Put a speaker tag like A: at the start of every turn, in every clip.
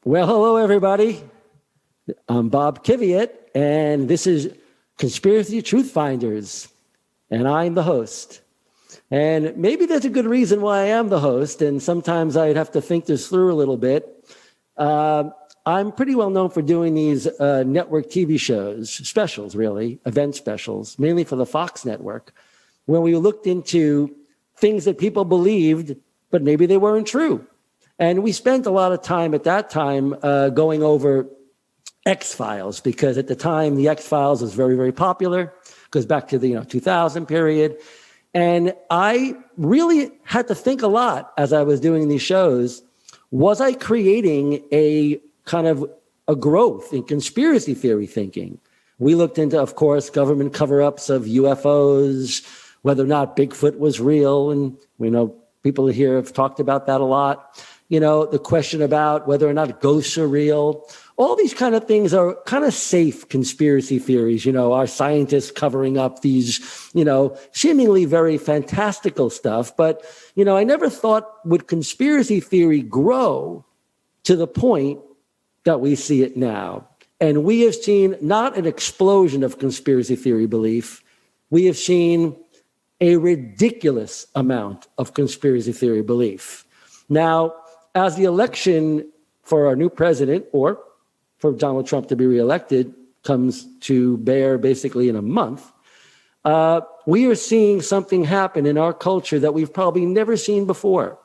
A: Well, hello, everybody. I'm Bob Kiviat, and this is Conspiracy Truth Finders, and I'm the host. And maybe there's a good reason why I am the host, and sometimes I'd have to think this through a little bit. I'm pretty well known for doing these network TV shows, specials really, event specials, mainly for the Fox network, when we looked into things that people believed, but maybe they weren't true. And we spent a lot of time at that time going over X-Files, because at the time, the X-Files was very, very popular. Goes back to the 2000 period. And I really had to think a lot as I was doing these shows. Was I creating a kind of a growth in conspiracy theory thinking? We looked into, of course, government cover-ups of UFOs, whether or not Bigfoot was real. And we know people here have talked about that a lot. The question about whether or not ghosts are real. All these kind of things are kind of safe conspiracy theories. Our scientists covering up these, seemingly very fantastical stuff. But, I never thought would conspiracy theory grow to the point that we see it now. And we have seen not an explosion of conspiracy theory belief. We have seen a ridiculous amount of conspiracy theory belief. Now, as the election for our new president, or for Donald Trump to be reelected, comes to bear basically in a month, we are seeing something happen in our culture that we've probably never seen before.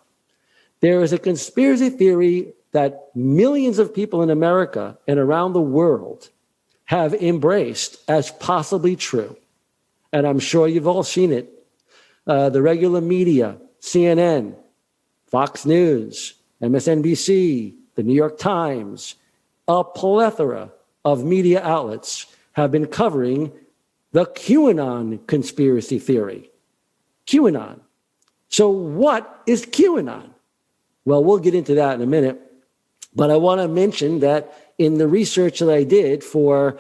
A: There is a conspiracy theory that millions of people in America and around the world have embraced as possibly true. And I'm sure you've all seen it. The regular media, CNN, Fox News, MSNBC, the New York Times, a plethora of media outlets have been covering the QAnon conspiracy theory. QAnon. So what is QAnon? Well, we'll get into that in a minute. But I want to mention that in the research that I did for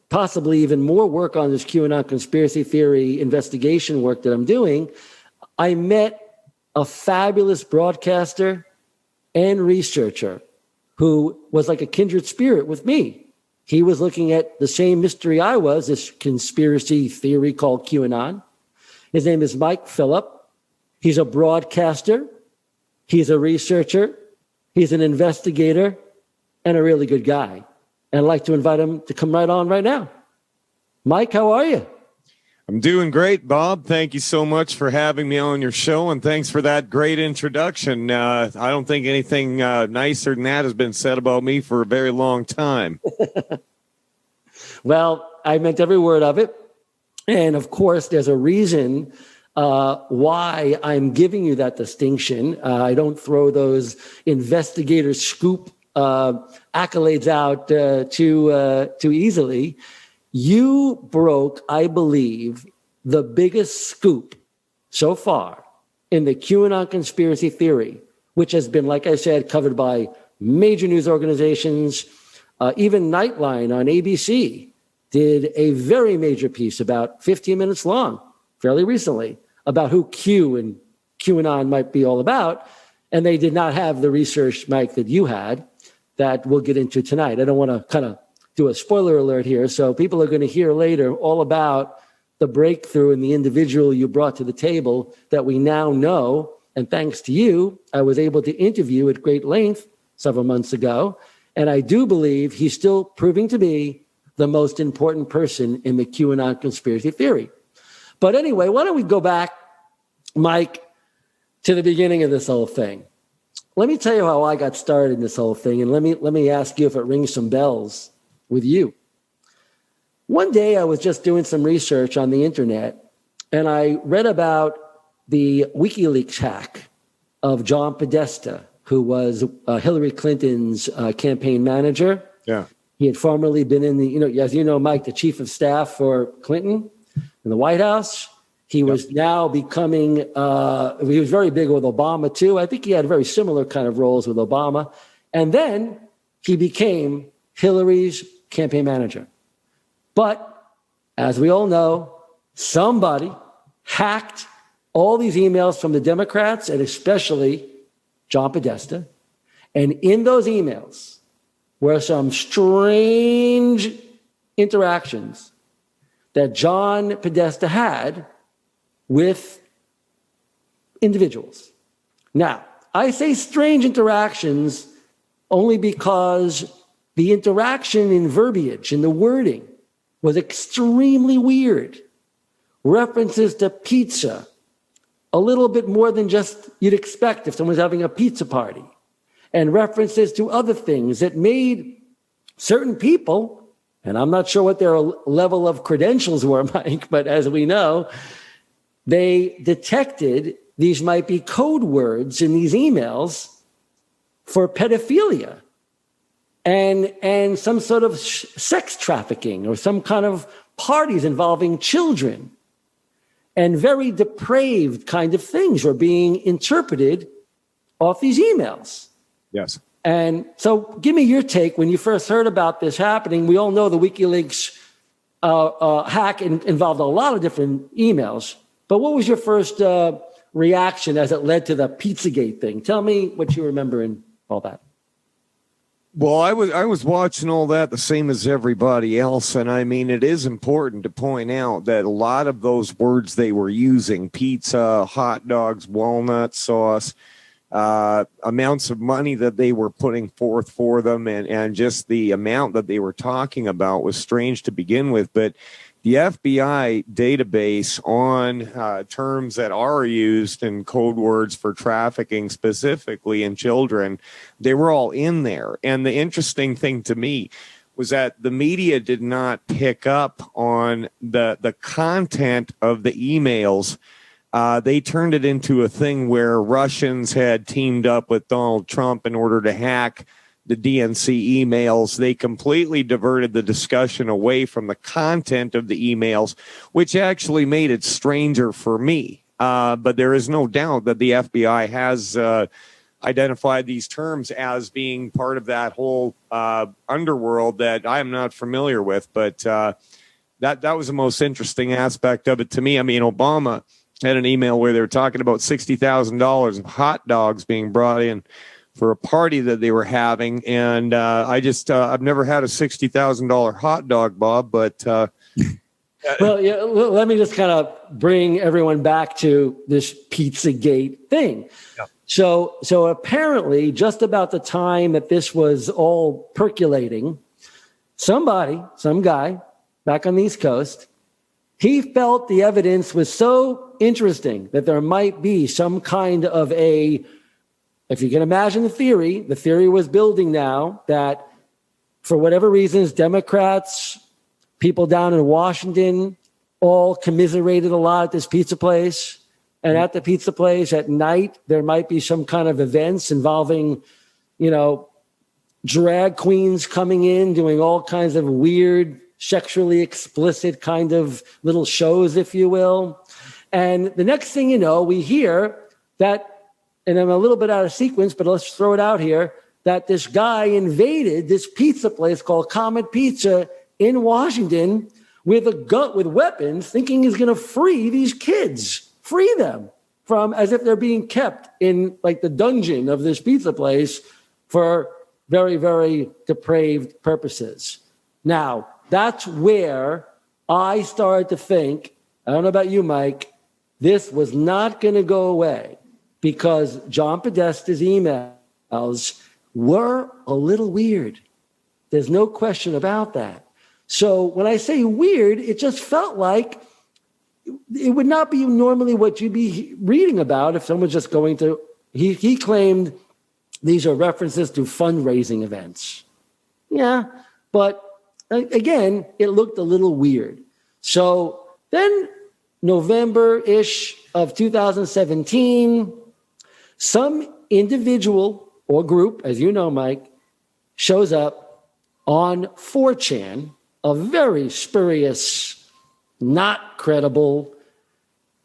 A: possibly even more work on this QAnon conspiracy theory investigation work that I'm doing, I met a fabulous broadcaster and researcher who was like a kindred spirit with me. He was looking at the same mystery I was, this conspiracy theory called QAnon. His name is Mike Filip. He's a broadcaster. He's a researcher. He's an investigator and a really good guy. And I'd like to invite him to come right on right now. Mike, how are you?
B: I'm doing great, Bob. Thank you so much for having me on your show, and thanks for that great introduction. I don't think anything nicer than that has been said about me for a very long time.
A: Well, I meant every word of it. And of course, there's a reason why I'm giving you that distinction. I don't throw those investigator scoop accolades out too easily. You broke, I believe, the biggest scoop so far in the QAnon conspiracy theory, which has been, like I said, covered by major news organizations. Even Nightline on ABC did a very major piece about 15 minutes long, fairly recently, about who Q and QAnon might be all about. And they did not have the research, Mike, that you had, that we'll get into tonight. I don't want to kind of do a spoiler alert here. So people are going to hear later all about the breakthrough and the individual you brought to the table that we now know. And thanks to you, I was able to interview at great length several months ago. And I do believe he's still proving to be the most important person in the QAnon conspiracy theory. But anyway, why don't we go back, Mike, to the beginning of this whole thing. Let me tell you how I got started in this whole thing. And let me ask you if it rings some bells with you. One day I was just doing some research on the internet, and I read about the WikiLeaks hack of John Podesta, who was Hillary Clinton's campaign manager.
B: Yeah.
A: He had formerly been in the, as you know, Mike, the chief of staff for Clinton in the White House. He was now becoming, he was very big with Obama too. I think he had very similar kind of roles with Obama. And then he became Hillary's campaign manager. But as we all know, somebody hacked all these emails from the Democrats and especially John Podesta. And in those emails were some strange interactions that John Podesta had with individuals. Now, I say strange interactions only because the interaction in verbiage, in the wording, was extremely weird. References to pizza, a little bit more than just you'd expect if someone's having a pizza party, and references to other things that made certain people, and I'm not sure what their level of credentials were, Mike, but as we know, they detected these might be code words in these emails for pedophilia and some sort of sex trafficking or some kind of parties involving children. And very depraved kind of things were being interpreted off these emails.
B: Yes.
A: And so give me your take when you first heard about this happening. We all know the WikiLeaks hack involved a lot of different emails. But what was your first reaction as it led to the Pizzagate thing? Tell me what you remember and all that.
B: Well, I was watching all that the same as everybody else. And I mean, it is important to point out that a lot of those words they were using, pizza, hot dogs, walnut sauce, amounts of money that they were putting forth for them, and just the amount that they were talking about was strange to begin with. But the FBI database on terms that are used in code words for trafficking, specifically in children, they were all in there. And the interesting thing to me was that the media did not pick up on the content of the emails. They turned it into a thing where Russians had teamed up with Donald Trump in order to hack the DNC emails. They completely diverted the discussion away from the content of the emails, which actually made it stranger for me. But there is no doubt that the FBI has identified these terms as being part of that whole underworld that I am not familiar with. But that was the most interesting aspect of it to me. I mean, Obama had an email where they were talking about $60,000 of hot dogs being brought in for a party that they were having. And I've never had a $60,000 hot dog, Bob, but.
A: Well, yeah, let me just kind of bring everyone back to this Pizzagate thing. Yeah. So apparently, just about the time that this was all percolating, some guy back on the East Coast, he felt the evidence was so interesting that there might be some kind of if you can imagine the theory was building now that for whatever reasons, Democrats, people down in Washington, all commiserated a lot at this pizza place. And at the pizza place at night, there might be some kind of events involving, drag queens coming in, doing all kinds of weird, sexually explicit kind of little shows, if you will. And the next thing you know, we hear that, and I'm a little bit out of sequence, but let's throw it out here, that this guy invaded this pizza place called Comet Pizza in Washington with weapons, thinking he's going to free these kids, free them from, as if they're being kept in like the dungeon of this pizza place for very, very depraved purposes. Now, that's where I started to think, I don't know about you, Mike, this was not going to go away because John Podesta's emails were a little weird. There's no question about that. So when I say weird, it just felt like it would not be normally what you'd be reading about if someone's just going to, he claimed these are references to fundraising events. Yeah, but again, it looked a little weird. So then November-ish of 2017, some individual or group, as you know, Mike, shows up on 4chan, a very spurious, not credible,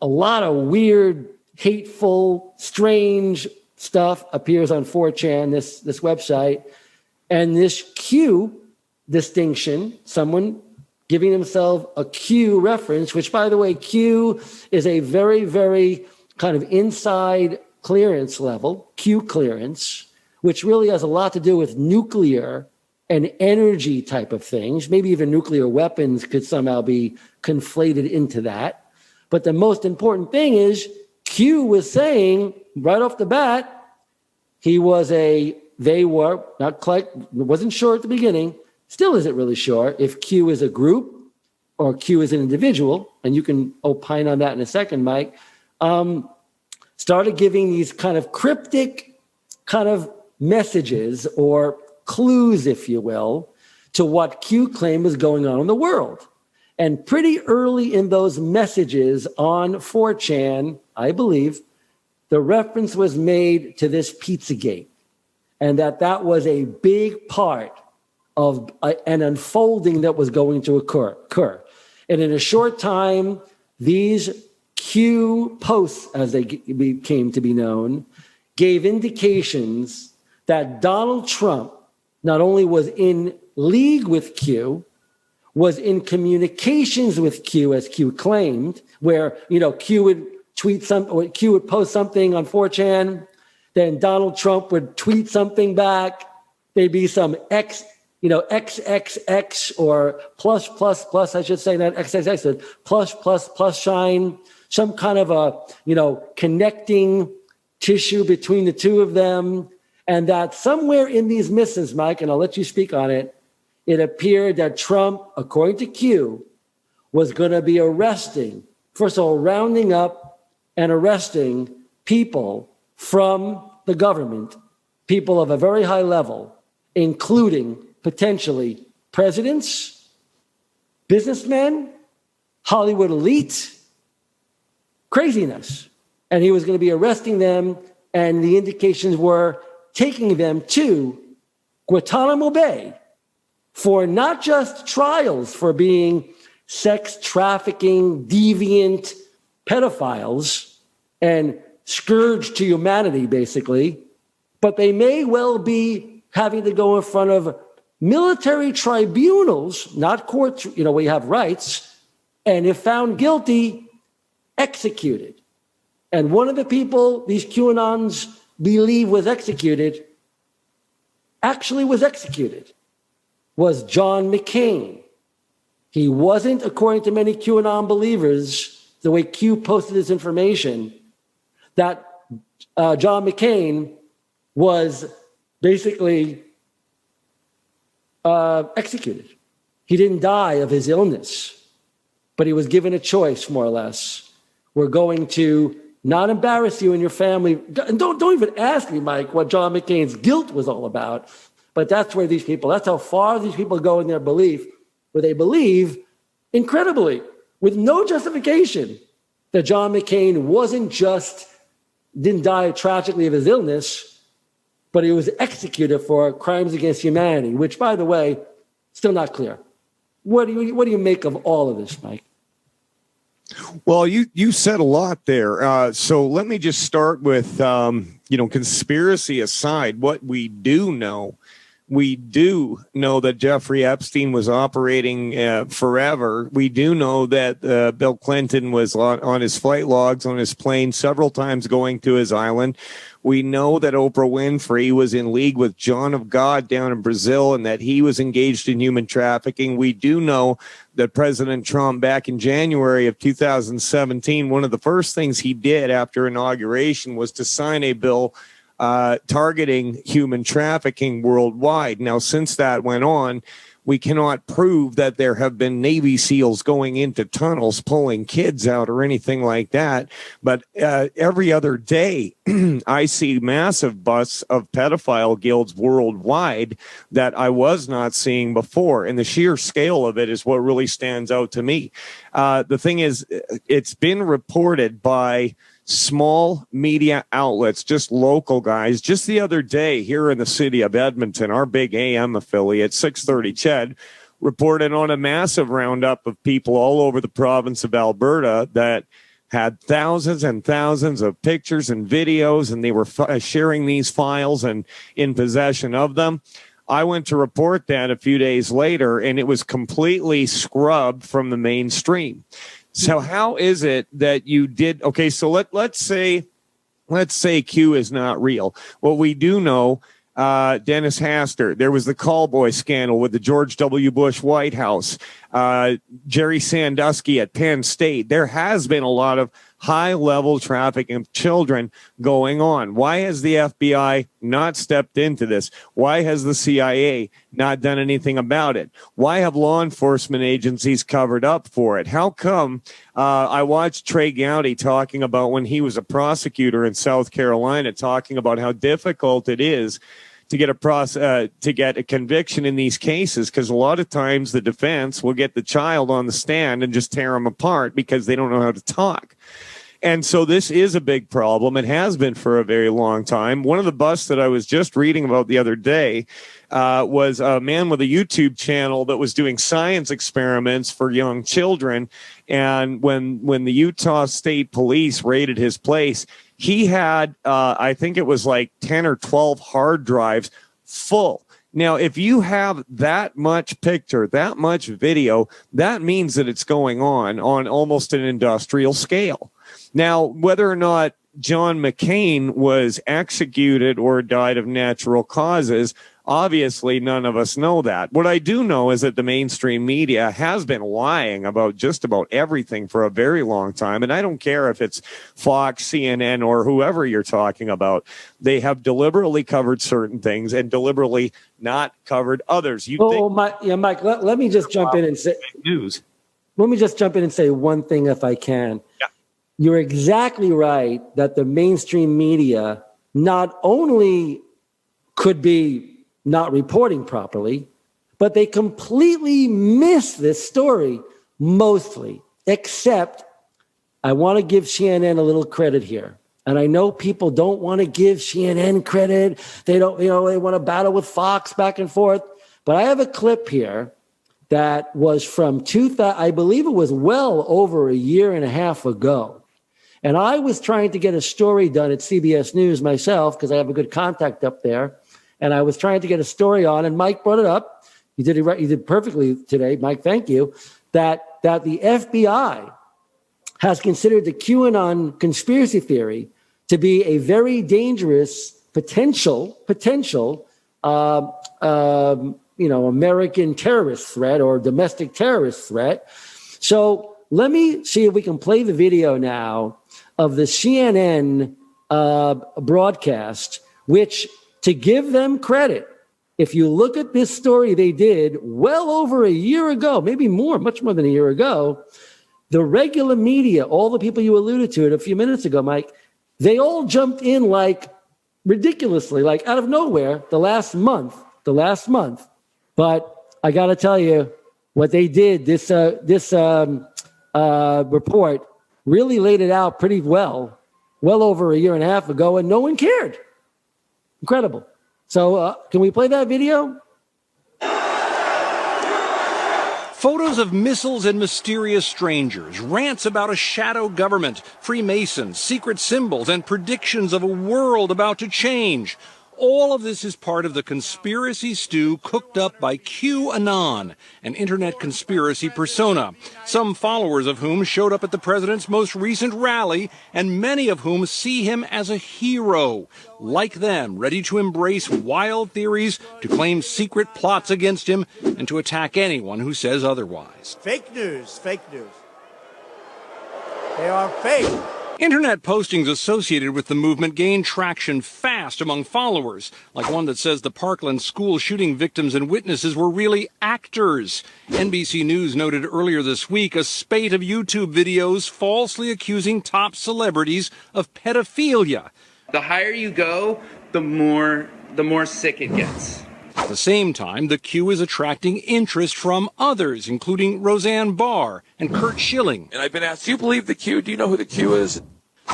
A: a lot of weird, hateful, strange stuff appears on 4chan, this website. And this Q distinction, someone giving himself a Q reference, which, by the way, Q is a very, very kind of inside clearance level, Q clearance, which really has a lot to do with nuclear and energy type of things. Maybe even nuclear weapons could somehow be conflated into that. But the most important thing is Q was saying right off the bat, they were not quite, wasn't sure at the beginning, still isn't really sure if Q is a group or Q is an individual, and you can opine on that in a second, Mike, started giving these kind of cryptic kind of messages or clues, if you will, to what Q claimed was going on in the world. And pretty early in those messages on 4chan, I believe, the reference was made to this Pizzagate, and that was a big part of an unfolding that was going to occur. And in a short time, these Q posts, as they came to be known, gave indications that Donald Trump not only was in league with Q, was in communications with Q, as Q claimed, where, Q would Q would post something on 4chan, then Donald Trump would tweet something back. There'd be some XXX or plus, I should say that XXX, plus sign, some kind of a, connecting tissue between the two of them. And that somewhere in these missives, Mike, and I'll let you speak on it, it appeared that Trump, according to Q, was going to be arresting, first of all, rounding up and arresting people from the government, people of a very high level, including potentially presidents, businessmen, Hollywood elite, craziness. And he was going to be arresting them, and the indications were taking them to Guantanamo Bay for not just trials for being sex trafficking, deviant pedophiles and scourge to humanity, basically, but they may well be having to go in front of military tribunals, not courts, we have rights, and if found guilty, executed. And one of the people these QAnons believe was executed, was John McCain. He wasn't, according to many QAnon believers, the way Q posted this information, that John McCain was basically executed. He didn't die of his illness, but he was given a choice, more or less. We're going to not embarrass you and your family. And don't even ask me, Mike, what John McCain's guilt was all about. But that's how far these people go in their belief, where they believe, incredibly, with no justification, that John McCain didn't die tragically of his illness, but he was executed for crimes against humanity, which, by the way, still not clear. What do you make of all of this, Mike?
B: Well, you said a lot there. So let me just start with, conspiracy aside, what we do know. We do know that Jeffrey Epstein was operating forever. We do know that Bill Clinton was on his flight logs on his plane several times going to his island. We know that Oprah Winfrey was in league with John of God down in Brazil and that he was engaged in human trafficking. We do know that President Trump, back in January of 2017, one of the first things he did after inauguration was to sign a bill targeting human trafficking worldwide. Now, since that went on, we cannot prove that there have been Navy SEALs going into tunnels pulling kids out or anything like that. But every other day, I see massive busts of pedophile guilds worldwide that I was not seeing before. And the sheer scale of it is what really stands out to me. The thing is, it's been reported by small media outlets, just local guys. Just the other day here in the city of Edmonton, our big AM affiliate, 630 CHED, reported on a massive roundup of people all over the province of Alberta that had thousands and thousands of pictures and videos, and they were sharing these files and in possession of them. I went to report that a few days later, and it was completely scrubbed from the mainstream. So how is it that you did? Okay, so let's say Q is not real. What we do know, Dennis Hastert. There was the callboy scandal with the George W. Bush White House. Jerry Sandusky at Penn State. There has been a lot of high-level trafficking of children going on. Why has the FBI not stepped into this? Why has the CIA not done anything about it? Why have law enforcement agencies covered up for it? How come I watched Trey Gowdy talking about when he was a prosecutor in South Carolina, talking about how difficult it is to get a conviction in these cases, because a lot of times the defense will get the child on the stand and just tear them apart because they don't know how to talk. And so this is a big problem. It has been for a very long time. One of the busts that I was just reading about the other day was a man with a YouTube channel that was doing science experiments for young children. And when the Utah State Police raided his place, he had, I think it was like 10 or 12 hard drives full. Now, if you have that much picture, that much video, that means that it's going on almost an industrial scale. Now, whether or not John McCain was executed or died of natural causes, obviously none of us know that. What I do know is that the mainstream media has been lying about just about everything for a very long time. And I don't care if it's Fox, CNN, or whoever you're talking about. They have deliberately covered certain things and deliberately not covered others.
A: Mike, let me just jump in and say
B: news.
A: Let me just jump in and say one thing if I can.
B: Yeah.
A: You're exactly right that the mainstream media not only could be not reporting properly, but they completely miss this story mostly, except I want to give CNN a little credit here. And I know people don't want to give CNN credit. They don't, they want to battle with Fox back and forth. But I have a clip here that was from I believe it was well over a year and a half ago. And I was trying to get a story done at CBS News myself because I have a good contact up there. And I was trying to get a story on, and Mike brought it up. You did perfectly today, Mike. Thank you. That the FBI has considered the QAnon conspiracy theory to be a very dangerous potential American terrorist threat or domestic terrorist threat. So let me see if we can play the video now of the CNN broadcast, which, to give them credit, if you look at this story they did well over a year ago, maybe more, much more than a year ago, the regular media, all the people you alluded to it a few minutes ago, Mike, they all jumped in like ridiculously, like out of nowhere the last month. But I got to tell you, what they did, this report really laid it out pretty well over a year and a half ago, and no one cared. Incredible. So can we play that video?
C: Photos of missiles and mysterious strangers, rants about a shadow government, Freemasons, secret symbols, and predictions of a world about to change. All of this is part of the conspiracy stew cooked up by QAnon, an internet conspiracy persona, some followers of whom showed up at the president's most recent rally, and many of whom see him as a hero. Like them, ready to embrace wild theories, to claim secret plots against him, and to attack anyone who says otherwise.
D: Fake news. They are fake.
C: Internet postings associated with the movement gained traction fast among followers, like one that says the Parkland school shooting victims and witnesses were really actors. NBC News noted earlier this week a spate of YouTube videos falsely accusing top celebrities of pedophilia.
E: The higher you go, the more sick it gets.
C: At the same time, the Q is attracting interest from others, including Roseanne Barr and Kurt Schilling.
F: And I've been asked, do you believe the Q? Do you know who the Q is?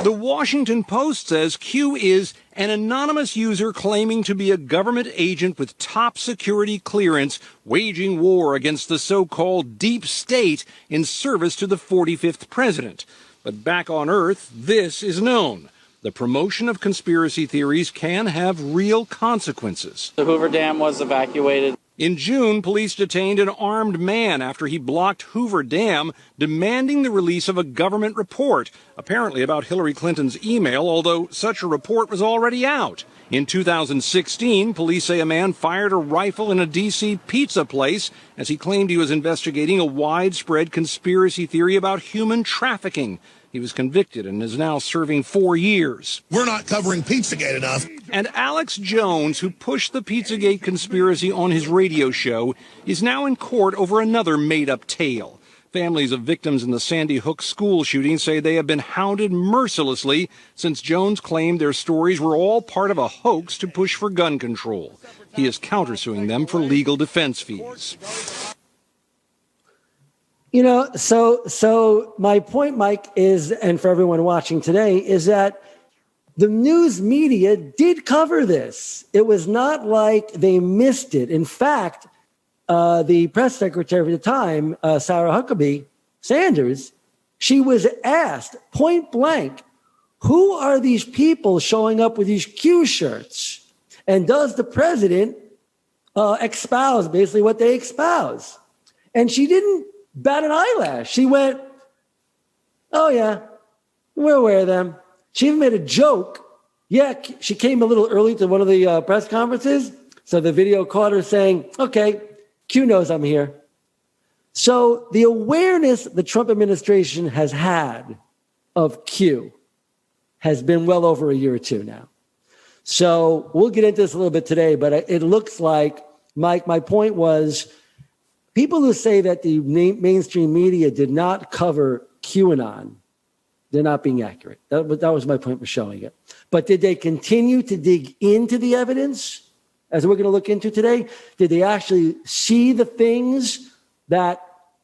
C: The Washington Post says Q is an anonymous user claiming to be a government agent with top security clearance, waging war against the so-called deep state in service to the 45th president. But back on Earth, this is known. The promotion of conspiracy theories can have real consequences.
G: The Hoover Dam was evacuated.
C: In June, police detained an armed man after he blocked Hoover Dam, demanding the release of a government report, apparently about Hillary Clinton's email, although such a report was already out. In 2016, police say a man fired a rifle in a D.C. pizza place as he claimed he was investigating a widespread conspiracy theory about human trafficking. He was convicted and is now serving 4 years.
H: We're not covering Pizzagate enough.
C: And Alex Jones, who pushed the Pizzagate conspiracy on his radio show, is now in court over another made-up tale. Families of victims in the Sandy Hook school shooting say they have been hounded mercilessly since Jones claimed their stories were all part of a hoax to push for gun control. He is countersuing them for legal defense fees.
A: You know, so my point, Mike, is, and for everyone watching today, is that the news media did cover this. It was not like they missed it. In fact, the press secretary at the time, Sarah Huckabee Sanders, she was asked point blank, who are these people showing up with these Q shirts? And does the president espouse basically what they espouse? And she didn't bat an eyelash. She went, oh yeah, we're aware of them. She even made a joke. Yeah, she came a little early to one of the press conferences. So the video caught her saying, okay, Q knows I'm here. So the awareness the Trump administration has had of Q has been well over a year or two now. So we'll get into this a little bit today, but it looks like, Mike, my point was, people who say that the mainstream media did not cover QAnon, they're not being accurate. That was my point for showing it. But did they continue to dig into the evidence, as we're going to look into today? Did they actually see the things that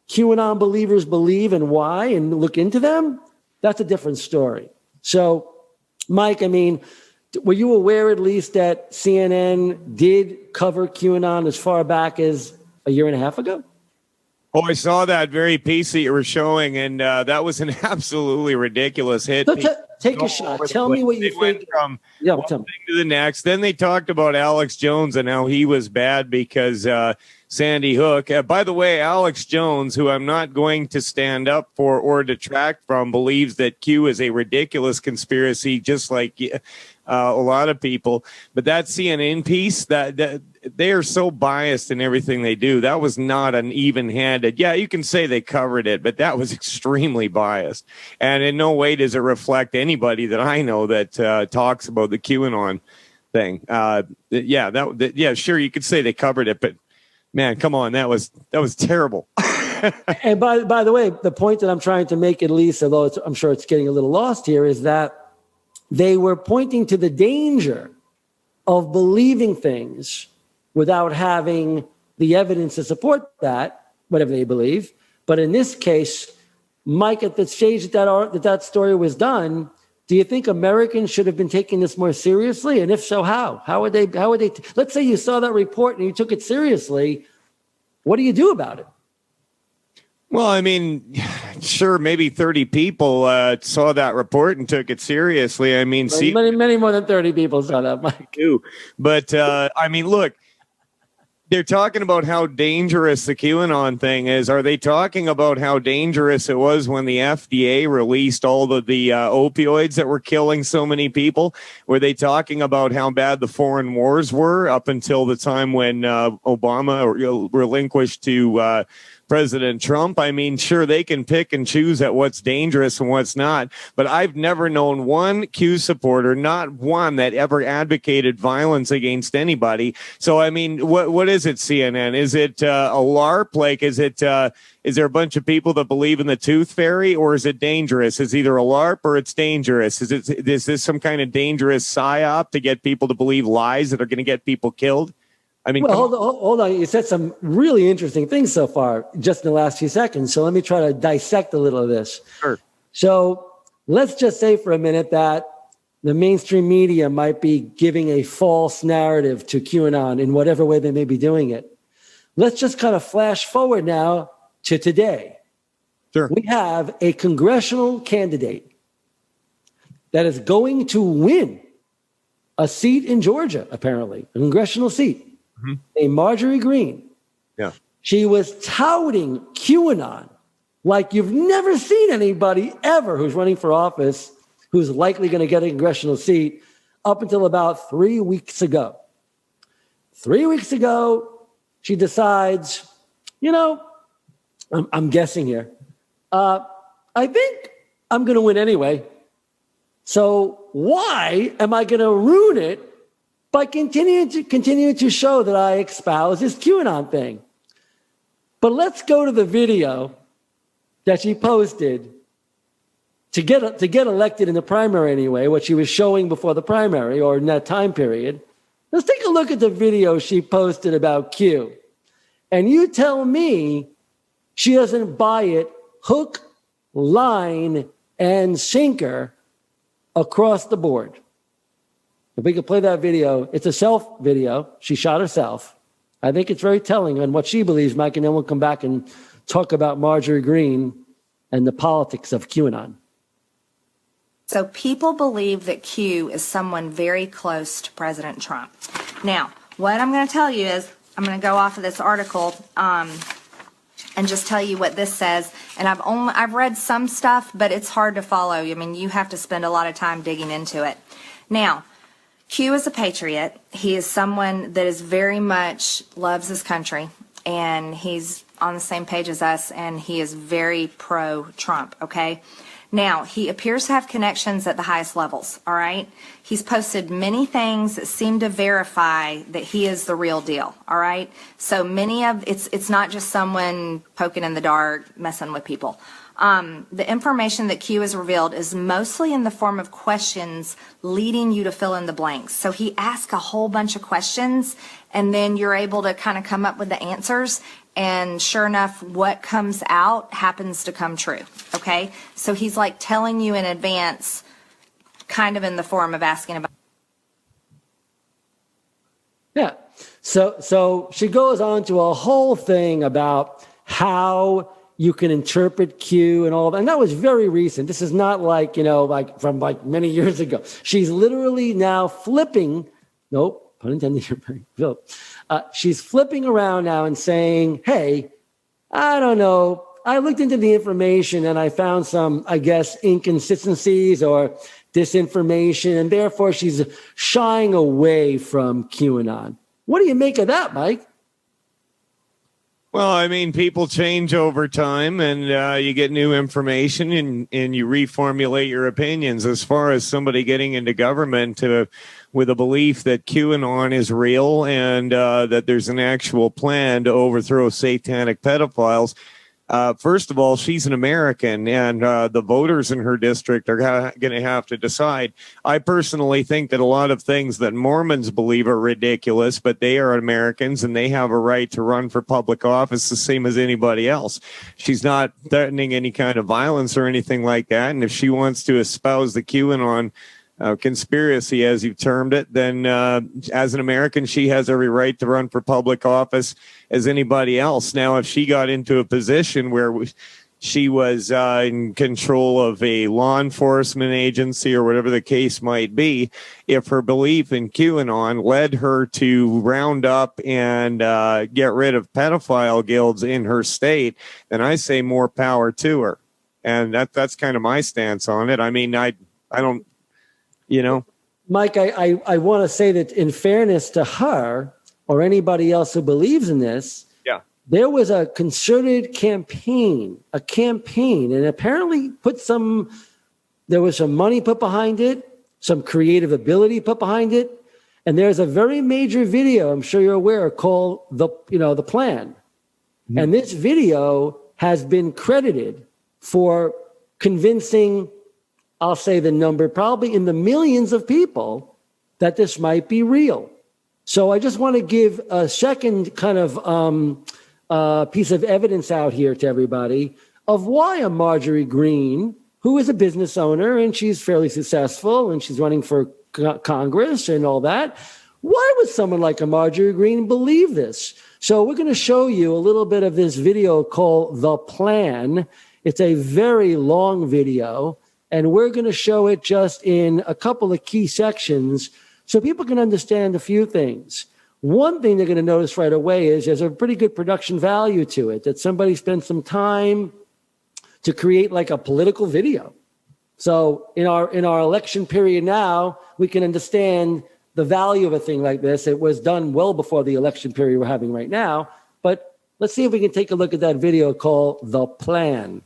A: QAnon believers believe and why, and look into them? That's a different story. So, Mike, I mean, were you aware at least that CNN did cover QAnon as far back as a year and a half ago?
B: Oh, I saw that very piece that you were showing, and that was an absolutely ridiculous hit.
A: So take a shot. Tell me what you think.
B: Went from one thing to the next. Then they talked about Alex Jones and how he was bad because Sandy Hook. By the way, Alex Jones, who I'm not going to stand up for or detract from, believes that Q is a ridiculous conspiracy, just like a lot of people. But that CNN piece, that they are so biased in everything they do. That was not an even-handed. Yeah, you can say they covered it, but that was extremely biased. And in no way does it reflect anybody that I know that talks about the QAnon thing. Yeah, sure, you could say they covered it, but man, come on, that was terrible.
A: And by the way, the point that I'm trying to make, at least, although I'm sure it's getting a little lost here, is that they were pointing to the danger of believing things without having the evidence to support that, whatever they believe. But in this case, Mike, at the stage that story was done, do you think Americans should have been taking this more seriously? And if so, how? How would they? Let's say you saw that report and you took it seriously. What do you do about it?
B: Well, I mean, sure, maybe 30 people saw that report and took it seriously. I mean,
A: many more than 30 people saw that, Mike.
B: But I mean, look, they're talking about how dangerous the QAnon thing is. Are they talking about how dangerous it was when the FDA released all of the opioids that were killing so many people? Were they talking about how bad the foreign wars were up until the time when Obama relinquished to President Trump? I mean, sure, they can pick and choose at what's dangerous and what's not, but I've never known one Q supporter, not one, that ever advocated violence against anybody. So, I mean, what is it, CNN? Is it a LARP? Like, is there a bunch of people that believe in the tooth fairy, or is it dangerous? It's either a LARP or it's dangerous. Is this some kind of dangerous psyop to get people to believe lies that are going to get people killed? I mean,
A: well, hold on. You said some really interesting things so far, just in the last few seconds. So let me try to dissect a little of this.
B: Sure.
A: So let's just say for a minute that the mainstream media might be giving a false narrative to QAnon in whatever way they may be doing it. Let's just kind of flash forward now to today.
B: Sure.
A: We have a congressional candidate that is going to win a seat in Georgia, apparently, a congressional seat. A Majorie Green.
B: Yeah.
A: She was touting QAnon like you've never seen anybody ever who's running for office who's likely going to get a congressional seat. up until about 3 weeks ago. 3 weeks ago, she decides, I'm guessing here. I think I'm going to win anyway. So why am I going to ruin it by continuing to show that I espouse this QAnon thing? But let's go to the video that she posted to get elected in the primary anyway, what she was showing before the primary or in that time period. Let's take a look at the video she posted about Q. And you tell me she doesn't buy it hook, line, and sinker across the board. If we could play that video, it's a self video. She shot herself. I think it's very telling on what she believes, Mike, and then we'll come back and talk about Marjorie Greene and the politics of QAnon.
I: So people believe that Q is someone very close to President Trump. Now, what I'm going to tell you is, I'm going to go off of this article and just tell you what this says. And I've read some stuff, but it's hard to follow. I mean, you have to spend a lot of time digging into it. Now, Q is a patriot. He is someone that is very much loves his country, and he's on the same page as us, and he is very pro-Trump, okay? Now, he appears to have connections at the highest levels, all right? He's posted many things that seem to verify that he is the real deal, all right? So it's not just someone poking in the dark, messing with people. The information that Q has revealed is mostly in the form of questions leading you to fill in the blanks. So he asks a whole bunch of questions, and then you're able to kind of come up with the answers. And sure enough, what comes out happens to come true, okay? So he's like telling you in advance, kind of in the form of asking about.
A: Yeah. So she goes on to a whole thing about how you can interpret Q and all that. And that was very recent. This is not like, like from like many years ago. She's literally now flipping. Nope. Pun intended. She's flipping around now and saying, hey, I don't know. I looked into the information and I found some, I guess, inconsistencies or disinformation, and therefore she's shying away from QAnon. What do you make of that, Mike?
B: Well, I mean, people change over time, and you get new information, and you reformulate your opinions. As far as somebody getting into government with a belief that QAnon is real and that there's an actual plan to overthrow satanic pedophiles, first of all, she's an American, and the voters in her district are going to have to decide. I personally think that a lot of things that Mormons believe are ridiculous, but they are Americans and they have a right to run for public office the same as anybody else. She's not threatening any kind of violence or anything like that, and if she wants to espouse the QAnon conspiracy, as you've termed it, then as an American, she has every right to run for public office as anybody else. Now, if she got into a position where she was in control of a law enforcement agency or whatever the case might be, if her belief in QAnon led her to round up and get rid of pedophile guilds in her state, then I say more power to her. And that's kind of my stance on it. I mean, I don't, Mike,
A: I want to say that in fairness to her or anybody else who believes in this, there was a concerted campaign, and apparently there was some money put behind it, some creative ability put behind it. And there's a very major video, I'm sure you're aware, called The Plan. Mm-hmm. And this video has been credited for convincing, I'll say the number, probably in the millions of people, that this might be real. So I just want to give a second kind of piece of evidence out here to everybody of why a Marjorie Greene, who is a business owner and she's fairly successful and she's running for Congress and all that, why would someone like a Marjorie Greene believe this? So we're going to show you a little bit of this video called The Plan. It's a very long video, and we're going to show it just in a couple of key sections so people can understand a few things. One thing they're going to notice right away is there's a pretty good production value to it, that somebody spent some time to create like a political video. So in our election period now, we can understand the value of a thing like this. It was done well before the election period we're having right now. But let's see if we can take a look at that video called The Plan.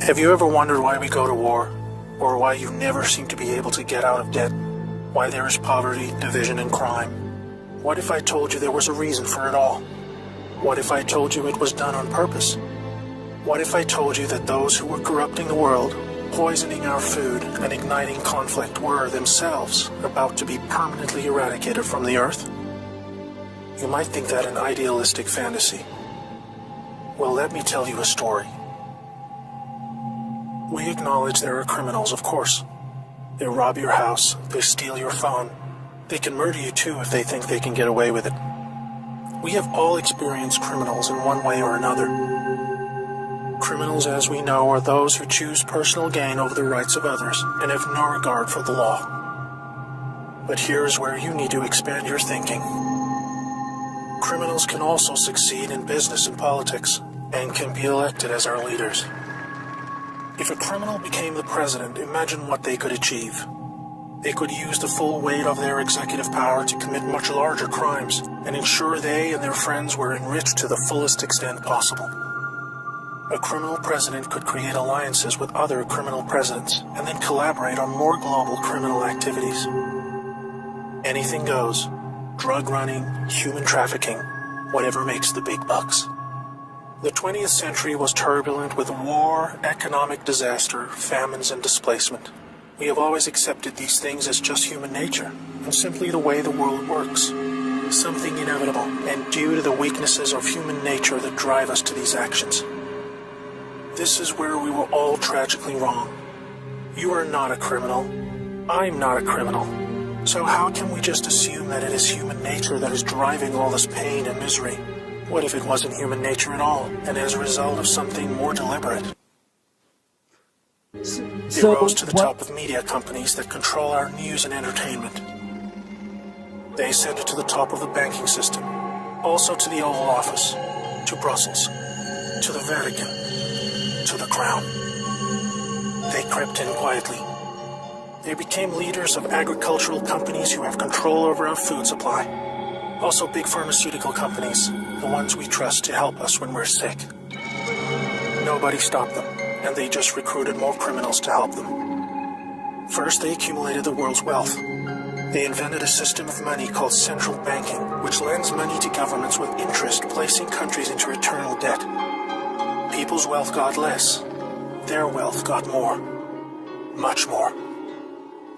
J: Have you ever wondered why we go to war? Or why you never seem to be able to get out of debt? Why there is poverty, division, and crime? What if I told you there was a reason for it all? What if I told you it was done on purpose? What if I told you that those who were corrupting the world, poisoning our food, and igniting conflict were themselves about to be permanently eradicated from the earth? You might think that an idealistic fantasy. Well, let me tell you a story. We acknowledge there are criminals, of course. They rob your house, they steal your phone. They can murder you too if they think they can get away with it. We have all experienced criminals in one way or another. Criminals, as we know, are those who choose personal gain over the rights of others and have no regard for the law. But here's where you need to expand your thinking. Criminals can also succeed in business and politics and can be elected as our leaders. If a criminal became the president, imagine what they could achieve. They could use the full weight of their executive power to commit much larger crimes and ensure they and their friends were enriched to the fullest extent possible. A criminal president could create alliances with other criminal presidents and then collaborate on more global criminal activities. Anything goes. Drug running, human trafficking, whatever makes the big bucks. The 20th century was turbulent with war, economic disaster, famines, and displacement. We have always accepted these things as just human nature, and simply the way the world works. Something inevitable, and due to the weaknesses of human nature that drive us to these actions. This is where we were all tragically wrong. You are not a criminal. I'm not a criminal. So how can we just assume that it is human nature that is driving all this pain and misery? What if it wasn't human nature at all, and as a result of something more deliberate? It rose to the top of media companies that control our news and entertainment. They sent it to the top of the banking system, also to the Oval Office, to Brussels, to the Vatican, to the Crown. They crept in quietly. They became leaders of agricultural companies who have control over our food supply. Also big pharmaceutical companies, the ones we trust to help us when we're sick. Nobody stopped them, and they just recruited more criminals to help them. First, they accumulated the world's wealth. They invented a system of money called central banking, which lends money to governments with interest, placing countries into eternal debt. People's wealth got less. Their wealth got more. Much more.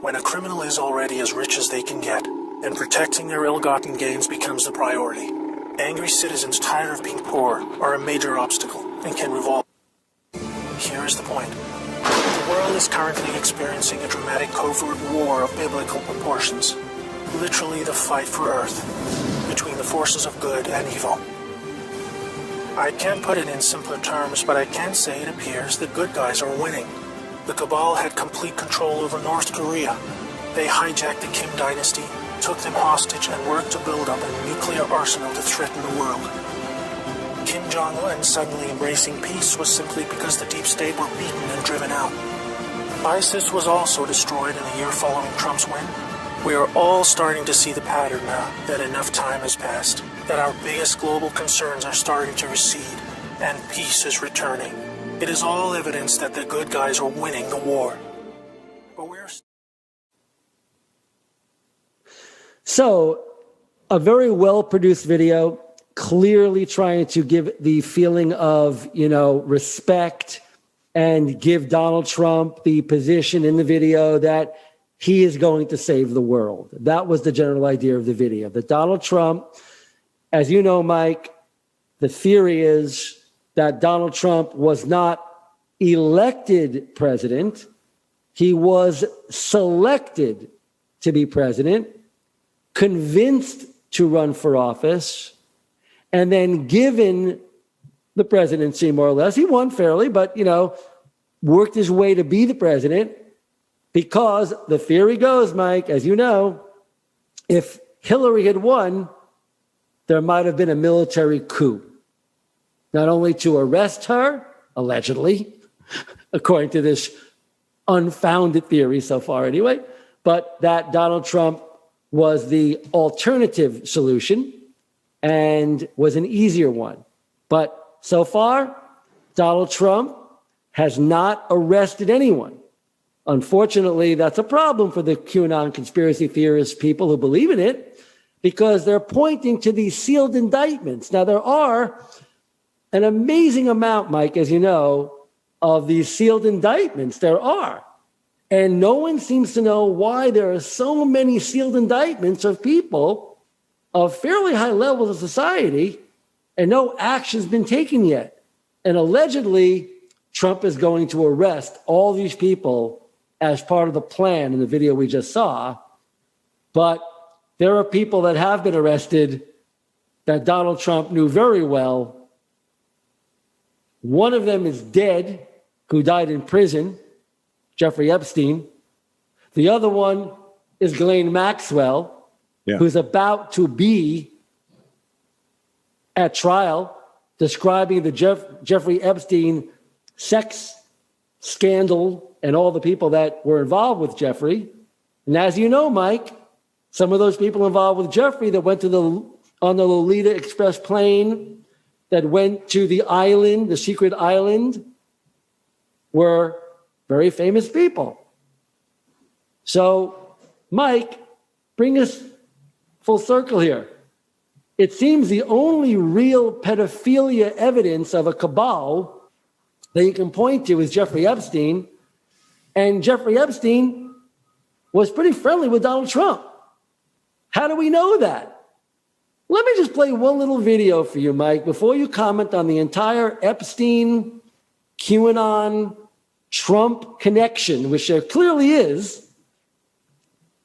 J: When a criminal is already as rich as they can get, and protecting their ill-gotten gains becomes the priority, angry citizens tired of being poor are a major obstacle and can revolt. Here is the point. The world is currently experiencing a dramatic covert war of biblical proportions, literally the fight for Earth, between the forces of good and evil. I can't put it in simpler terms, but I can say it appears the good guys are winning. The cabal had complete control over North Korea. They hijacked the Kim dynasty, took them hostage, and worked to build up a nuclear arsenal to threaten the world. Kim Jong-un suddenly embracing peace was simply because the deep state were beaten and driven out. ISIS was also destroyed in the year following Trump's win. We are all starting to see the pattern now that enough time has passed, that our biggest global concerns are starting to recede, and peace is returning. It is all evidence that the good guys are winning the war. But we're...
A: So, a very well-produced video, clearly trying to give the feeling of, respect and give Donald Trump the position in the video that he is going to save the world. That was the general idea of the video. That Donald Trump, as you know, Mike, the theory is that Donald Trump was not elected president. He was selected to be president, convinced to run for office, and then given the presidency, more or less. He won fairly, but, worked his way to be the president because the theory goes, Mike, as you know, if Hillary had won, there might have been a military coup. not only to arrest her, allegedly, according to this unfounded theory so far anyway, but that Donald Trump was the alternative solution and was an easier one. But so far, Donald Trump has not arrested anyone. Unfortunately, that's a problem for the QAnon conspiracy theorist people who believe in it, because they're pointing to these sealed indictments. Now, there are an amazing amount, Mike, as you know, of these sealed indictments. There are. And no one seems to know why there are so many sealed indictments of people of fairly high levels of society, and no action's been taken yet. And allegedly, Trump is going to arrest all these people as part of the plan in the video we just saw. But there are people that have been arrested that Donald Trump knew very well. One of them is dead, who died in prison, Jeffrey Epstein. The other one is Ghislaine Maxwell, who's about to be at trial, describing the Jeffrey Epstein sex scandal and all the people that were involved with Jeffrey. And as you know, Mike, some of those people involved with Jeffrey that went on the Lolita Express plane, that went to the island, the secret island, were very famous people. So, Mike, bring us full circle here. It seems the only real pedophilia evidence of a cabal that you can point to is Jeffrey Epstein. And Jeffrey Epstein was pretty friendly with Donald Trump. How do we know that? Let me just play one little video for you, Mike, before you comment on the entire Epstein, QAnon, Trump connection, which there clearly is.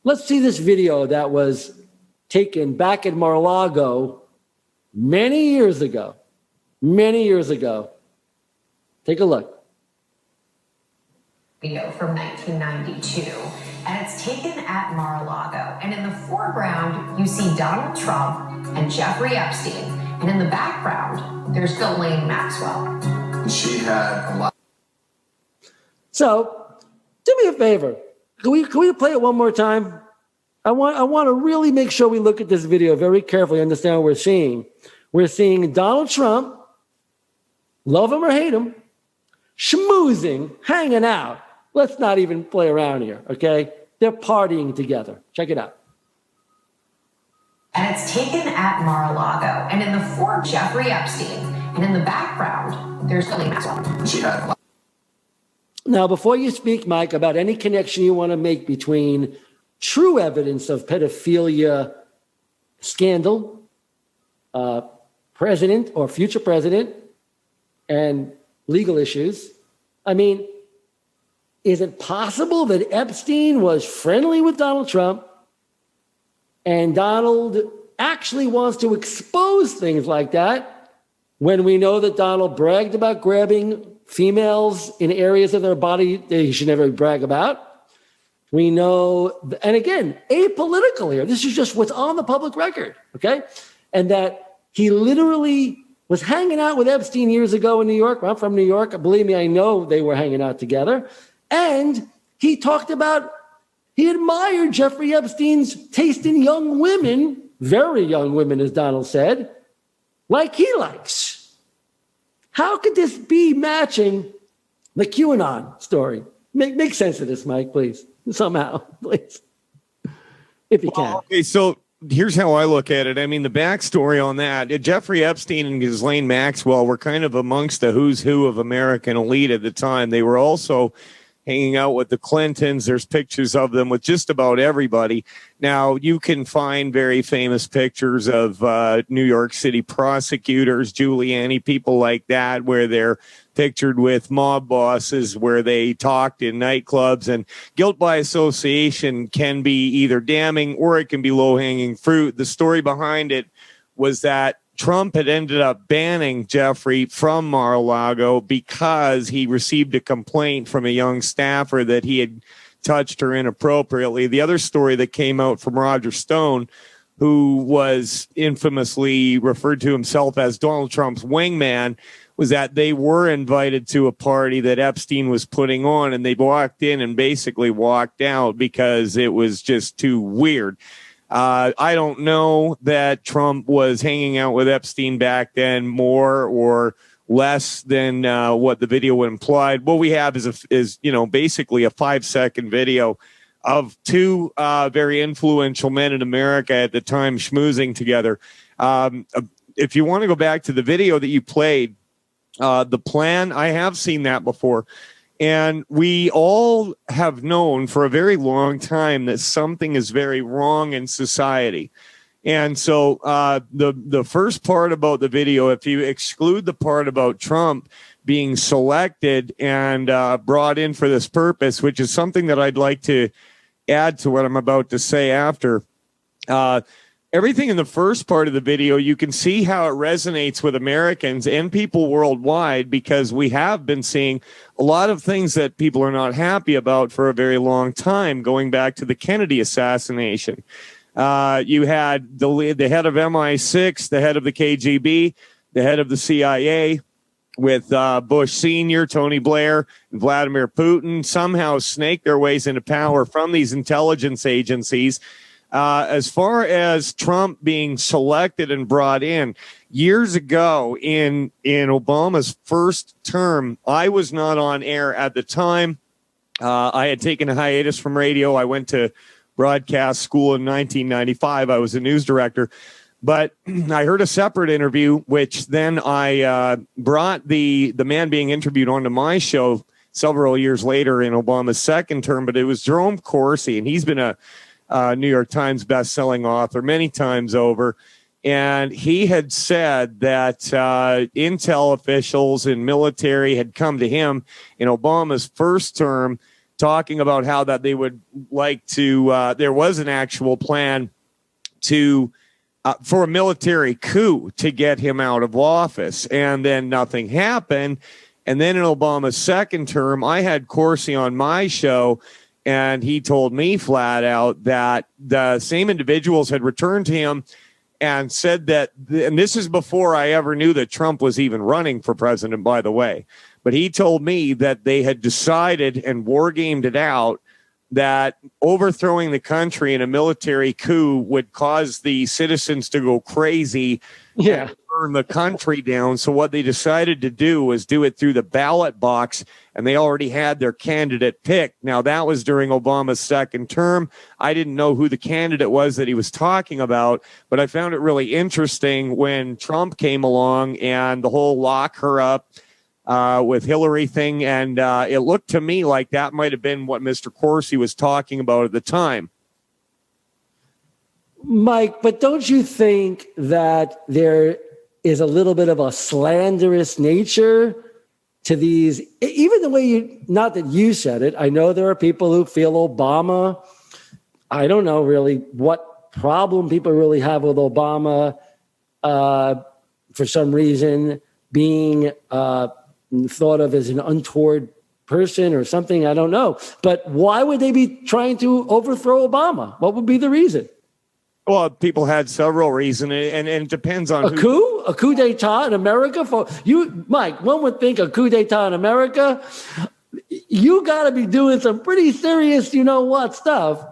A: Let's see this video that was taken back at Mar-a-Lago many years ago. Take a look.
K: Video from 1992, and it's taken at Mar-a-Lago. And in the foreground, you see Donald Trump and Jeffrey Epstein, and in the background, there's Ghislaine Maxwell.
L: She had a lot.
A: So, do me a favor. Can we play it one more time? I want to really make sure we look at this video very carefully, understand what we're seeing. We're seeing Donald Trump, love him or hate him, schmoozing, hanging out. Let's not even play around here, okay? They're partying together. Check it out.
K: And it's taken at Mar-a-Lago. And in the foreground, Jeffrey Epstein. And in the background, there's Ghislaine Maxwell.
L: She had a lot.
A: Now, before you speak, Mike, about any connection you want to make between true evidence of pedophilia scandal, president or future president, and legal issues, I mean, is it possible that Epstein was friendly with Donald Trump and Donald actually wants to expose things like that when we know that Donald bragged about grabbing females in areas of their body that he should never brag about? We know, and again, apolitical here. This is just what's on the public record, okay? And that he literally was hanging out with Epstein years ago in New York. Well, I'm from New York. Believe me, I know they were hanging out together. And he talked about, he admired Jeffrey Epstein's taste in young women, very young women, as Donald said, like he likes. How could this be matching the QAnon story? Make sense of this, Mike, please. Somehow, please. If you can.
B: Okay, so here's how I look at it. I mean, the backstory on that, Jeffrey Epstein and Ghislaine Maxwell were kind of amongst the who's who of American elite at the time. They were also hanging out with the Clintons. There's pictures of them with just about everybody. Now, you can find very famous pictures of New York City prosecutors, Giuliani, people like that, where they're pictured with mob bosses, where they talked in nightclubs. And guilt by association can be either damning or it can be low-hanging fruit. The story behind it was that Trump had ended up banning Jeffrey from Mar-a-Lago because he received a complaint from a young staffer that he had touched her inappropriately. The other story that came out from Roger Stone, who was infamously referred to himself as Donald Trump's wingman, was that they were invited to a party that Epstein was putting on, and they walked in and basically walked out because it was just too weird. I don't know that Trump was hanging out with Epstein back then more or less than what the video implied. What we have is basically a 5-second video of two very influential men in America at the time schmoozing together. If you want to go back to the video that you played, the plan, I have seen that before. And we all have known for a very long time that something is very wrong in society. And so the first part about the video, if you exclude the part about Trump being selected and brought in for this purpose, which is something that I'd like to add to what I'm about to say after, everything in the first part of the video, you can see how it resonates with Americans and people worldwide, because we have been seeing a lot of things that people are not happy about for a very long time, going back to the Kennedy assassination. You had the head of MI6, the head of the KGB, the head of the CIA, with Bush Sr., Tony Blair, and Vladimir Putin somehow snake their ways into power from these intelligence agencies. As far as Trump being selected and brought in, years ago in Obama's first term, I was not on air at the time. I had taken a hiatus from radio. I went to broadcast school in 1995. I was a news director. But I heard a separate interview, which then I brought the man being interviewed onto my show several years later in Obama's second term. But it was Jerome Corsi, and he's been a New York Times bestselling author many times over. And he had said that intel officials and military had come to him in Obama's first term talking about how that they would like to, there was an actual plan to for a military coup to get him out of office. And then nothing happened. And then in Obama's second term, I had Corsi on my show, and he told me flat out that the same individuals had returned to him and said that, and this is before I ever knew that Trump was even running for president, by the way, but he told me that they had decided and war-gamed it out that overthrowing the country in a military coup would cause the citizens to go crazy and burn the country down. So what they decided to do was do it through the ballot box, and they already had their candidate picked. Now, that was during Obama's second term. I didn't know who the candidate was that he was talking about, but I found it really interesting when Trump came along and the whole lock her up with Hillary thing, and it looked to me like that might have been what Mr. Corsi was talking about at the time.
A: Mike, but don't you think that there is a little bit of a slanderous nature to these, even the way you, not that you said it, I know there are people who feel Obama, I don't know really what problem people really have with Obama for some reason being thought of as an untoward person or something, I don't know. But why would they be trying to overthrow Obama? What would be the reason?
B: Well, people had several reasons, and it depends on
A: a coup d'etat in America. For you, Mike, one would think a coup d'etat in America, you got to be doing some pretty serious, you know what, stuff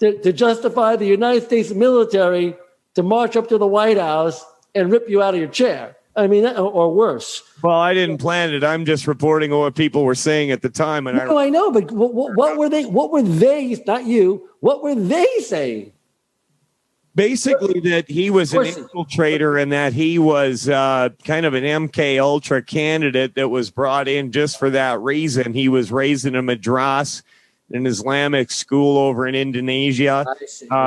A: to justify the United States military to march up to the White House and rip you out of your chair. I mean, or worse.
B: Well, I didn't plan it. I'm just reporting on what people were saying at the time. And
A: I know, but what were they? What were they? Not you. What were they saying?
B: Basically, that he was an infiltrator and that he was kind of an MK Ultra candidate that was brought in just for that reason. He was raised in a madrasa, an Islamic school over in Indonesia.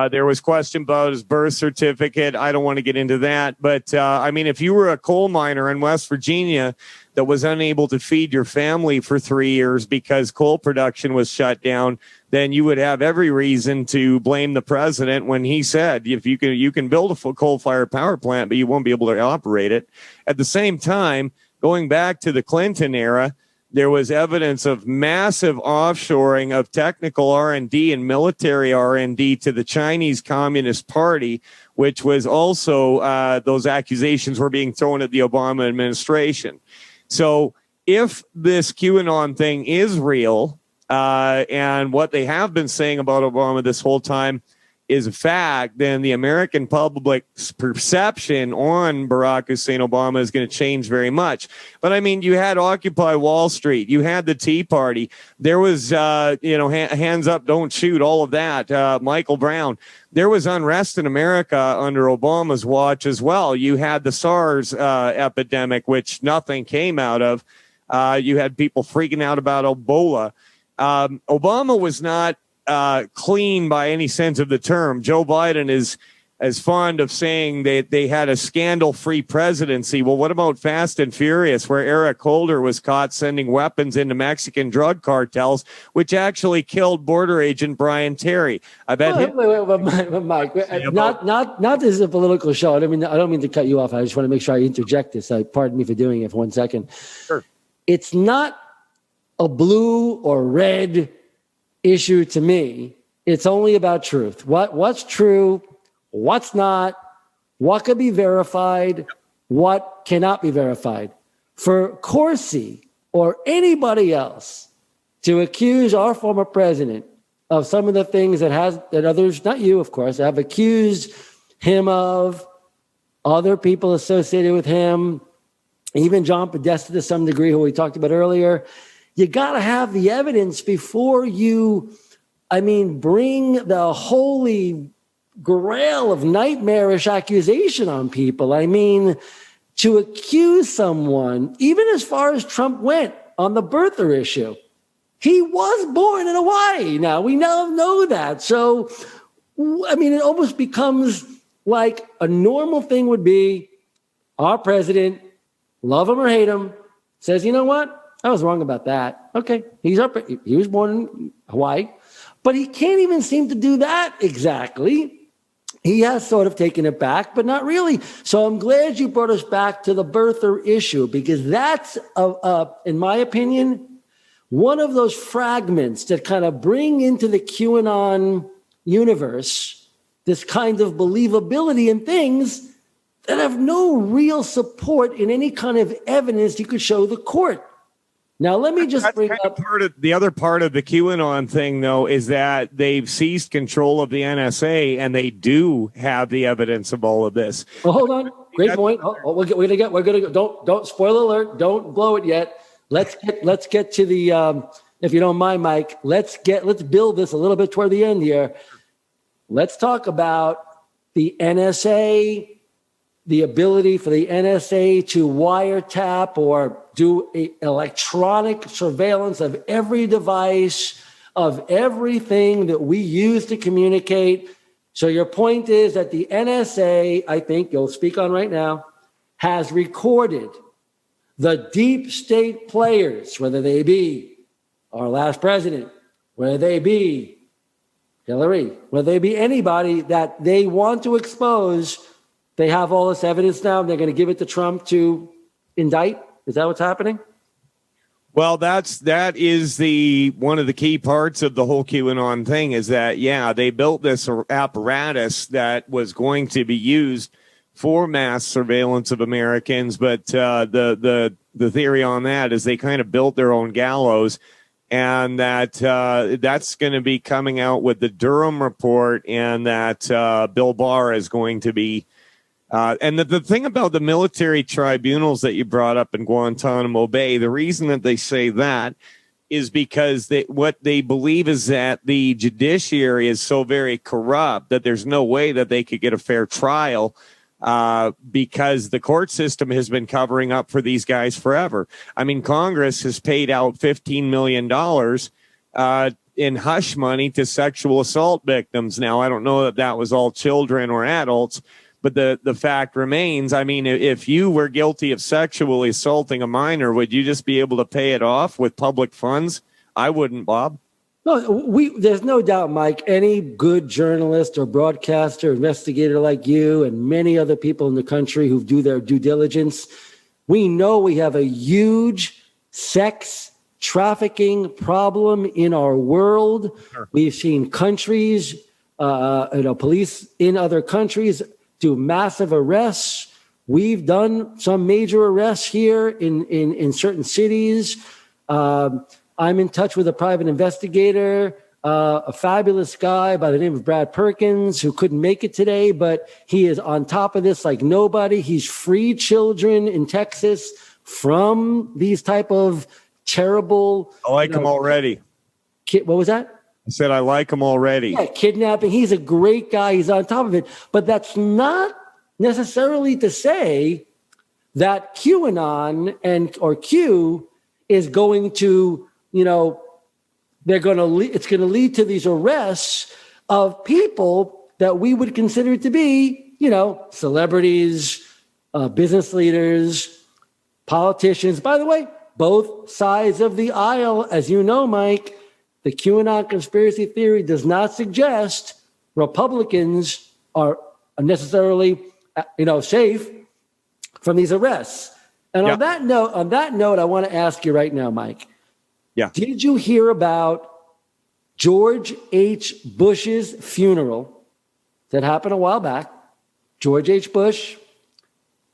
B: There was question about his birth certificate. I don't want to get into that. But, I mean, if you were a coal miner in West Virginia that was unable to feed your family for 3 years because coal production was shut down, then you would have every reason to blame the president when he said, if you can build a coal-fired power plant, but you won't be able to operate it. At the same time, going back to the Clinton era, there was evidence of massive offshoring of technical R&D and military R&D to the Chinese Communist Party, which was also those accusations were being thrown at the Obama administration. So if this QAnon thing is real, and what they have been saying about Obama this whole time is a fact, then the American public's perception on Barack Hussein Obama is going to change very much. But I mean, you had Occupy Wall Street, you had the Tea Party, there was, hands up, don't shoot, all of that, Michael Brown. There was unrest in America under Obama's watch as well. You had the SARS epidemic, which nothing came out of. You had people freaking out about Ebola. Obama was not clean by any sense of the term. Joe Biden is as fond of saying they had a scandal-free presidency. Well, what about Fast and Furious, where Eric Holder was caught sending weapons into Mexican drug cartels, which actually killed border agent Brian Terry? I bet.
A: Wait, Mike. Not this is a political show. I don't mean to cut you off. I just want to make sure I interject this. Pardon me for doing it for 1 second.
B: Sure.
A: It's not a blue or red issue to me. It's only about truth. What's true, what's not, what could be verified, what cannot be verified. For Corsi or anybody else to accuse our former president of some of the things that others, not you, of course, have accused him of, other people associated with him, even John Podesta to some degree, who we talked about earlier, you got to have the evidence before you, bring the holy grail of nightmarish accusation on people. To accuse someone, even as far as Trump went on the birther issue, he was born in Hawaii. Now, we now know that. So, it almost becomes like a normal thing would be our president, love him or hate him, says, you know what? I was wrong about that. Okay, he was born in Hawaii, but he can't even seem to do that exactly. He has sort of taken it back, but not really. So I'm glad you brought us back to the birther issue, because that's, in my opinion, one of those fragments that kind of bring into the QAnon universe this kind of believability in things that have no real support in any kind of evidence you could show the court. Now, let me just bring up
B: the other part of the QAnon thing, though, is that they've seized control of the NSA, and they do have the evidence of all of this.
A: Well, hold on. Great point. We're gonna go. Don't spoiler alert. Don't blow it yet. Let's get to the. If you don't mind, Mike, let's build this a little bit toward the end here. Let's talk about the NSA. The ability for the NSA to wiretap or do electronic surveillance of every device, of everything that we use to communicate. So your point is that the NSA, I think you'll speak on right now, has recorded the deep state players, whether they be our last president, whether they be Hillary, whether they be anybody that they want to expose. They have all this evidence now, and they're going to give it to Trump to indict. Is that what's happening?
B: Well, that is one of the key parts of the whole QAnon thing is that, they built this apparatus that was going to be used for mass surveillance of Americans. But the theory on that is they kind of built their own gallows, and that's going to be coming out with the Durham report, and that Bill Barr is going to be. And the thing about the military tribunals that you brought up in Guantanamo Bay, the reason that they say that is because what they believe is that the judiciary is so very corrupt that there's no way that they could get a fair trial because the court system has been covering up for these guys forever. Congress has paid out $15 million in hush money to sexual assault victims. Now, I don't know that was all children or adults, but the fact remains, if you were guilty of sexually assaulting a minor, would you just be able to pay it off with public funds? I wouldn't, Bob.
A: No, there's no doubt, Mike, any good journalist or broadcaster, investigator like you and many other people in the country who do their due diligence, we know we have a huge sex trafficking problem in our world. Sure. We've seen countries, police in other countries do massive arrests. We've done some major arrests here in certain cities. I'm in touch with a private investigator, a fabulous guy by the name of Brad Perkins, who couldn't make it today, but he is on top of this like nobody. He's freed children in Texas from these type of terrible.
B: I like him already.
A: What was that?
B: I said I like him already.
A: Yeah, kidnapping. He's a great guy. He's on top of it. But that's not necessarily to say that QAnon or Q is going to, it's going to lead to these arrests of people that we would consider to be, celebrities, business leaders, politicians. By the way, both sides of the aisle, as you know, Mike, the QAnon conspiracy theory does not suggest Republicans are necessarily, safe from these arrests. And on that note, I want to ask you right now, Mike.
B: Yeah.
A: Did you hear about George H. Bush's funeral that happened a while back? George H. Bush,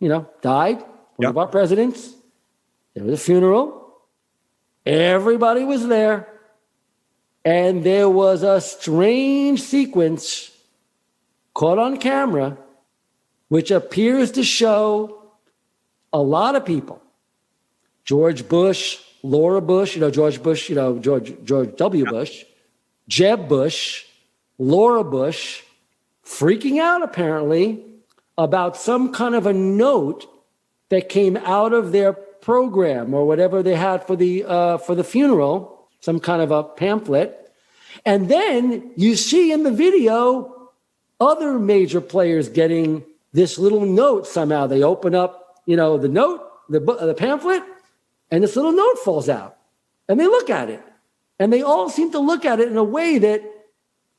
A: died, one of our presidents. There was a funeral. Everybody was there. And there was a strange sequence caught on camera, which appears to show a lot of people. George Bush, Laura Bush, George Bush, George W. Bush, Jeb Bush, Laura Bush, freaking out apparently about some kind of a note that came out of their program or whatever they had for the funeral. Some kind of a pamphlet. And then you see in the video other major players getting this little note somehow. They open up, the note, the pamphlet, and this little note falls out. And they look at it. And they all seem to look at it in a way that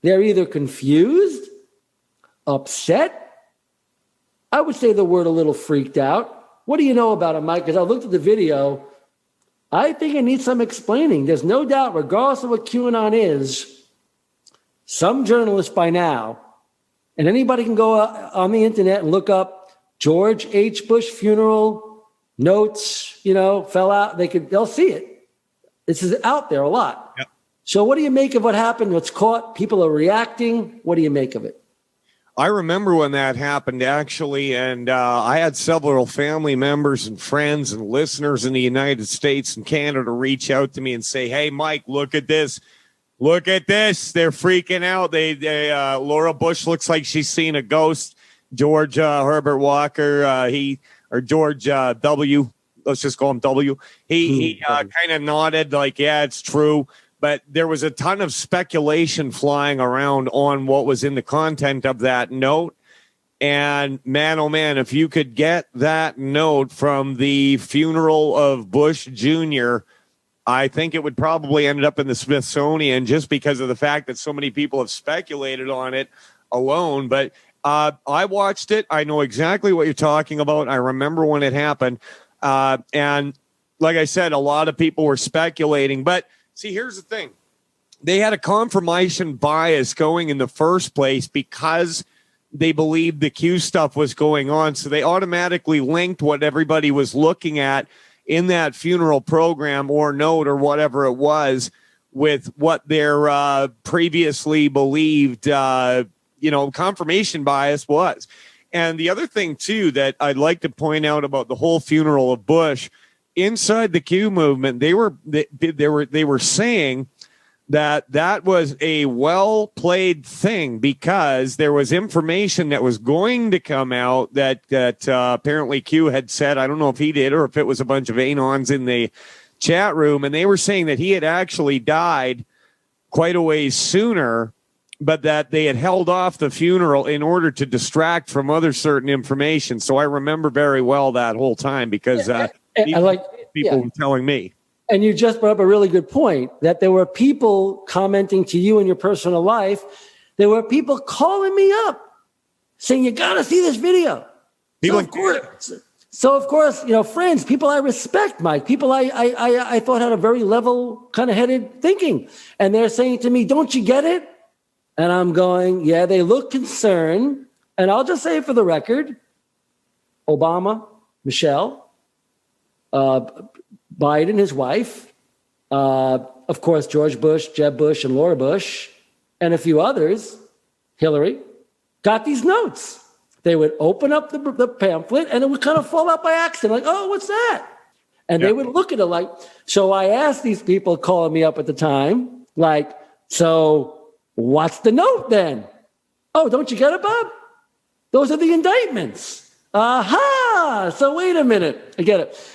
A: they're either confused, upset. I would say the word a little freaked out. What do you know about it, Mike? Because I looked at the video. I think it needs some explaining. There's no doubt, regardless of what QAnon is, some journalists by now, and anybody can go on the internet and look up George H. Bush funeral notes, fell out. They'll see it. This is out there a lot. Yep. So what do you make of what happened? What's caught? People are reacting. What do you make of it?
B: I remember when that happened, actually, and I had several family members and friends and listeners in the United States and Canada reach out to me and say, "Hey, Mike, look at this. Look at this. They're freaking out. Laura Bush looks like she's seen a ghost. George Herbert Walker, George W. Let's just call him W. He kind of nodded like, yeah, it's true." But there was a ton of speculation flying around on what was in the content of that note. And man, oh man, if you could get that note from the funeral of Bush Jr., I think it would probably end up in the Smithsonian just because of the fact that so many people have speculated on it alone. But I watched it. I know exactly what you're talking about. I remember when it happened. And like I said, a lot of people were speculating. But see, here's the thing. They had a confirmation bias going in the first place because they believed the Q stuff was going on. So they automatically linked what everybody was looking at in that funeral program or note or whatever it was with what their previously believed, confirmation bias was. And the other thing, too, that I'd like to point out about the whole funeral of Bush, inside the Q movement, they were saying that was a well-played thing because there was information that was going to come out that apparently Q had said. I don't know if he did or if it was a bunch of anons in the chat room, and they were saying that he had actually died quite a ways sooner, but that they had held off the funeral in order to distract from other certain information. So I remember very well that whole time because people were telling me.
A: And you just brought up a really good point that there were people commenting to you in your personal life. There were people calling me up saying, "You got to see this video." So of course, friends, people I respect, Mike, people I thought had a very level kind of headed thinking. And they're saying to me, "Don't you get it?" And I'm going, "Yeah, they look concerned." And I'll just say for the record, Obama, Michelle, Biden, his wife, of course, George Bush, Jeb Bush, and Laura Bush, and a few others, Hillary, got these notes. They would open up the pamphlet and it would kind of fall out by accident, like, oh, what's that? And they would look at it like, so I asked these people calling me up at the time, like, so what's the note then? Oh, don't you get it, Bob? Those are the indictments. Aha! So wait a minute. I get it.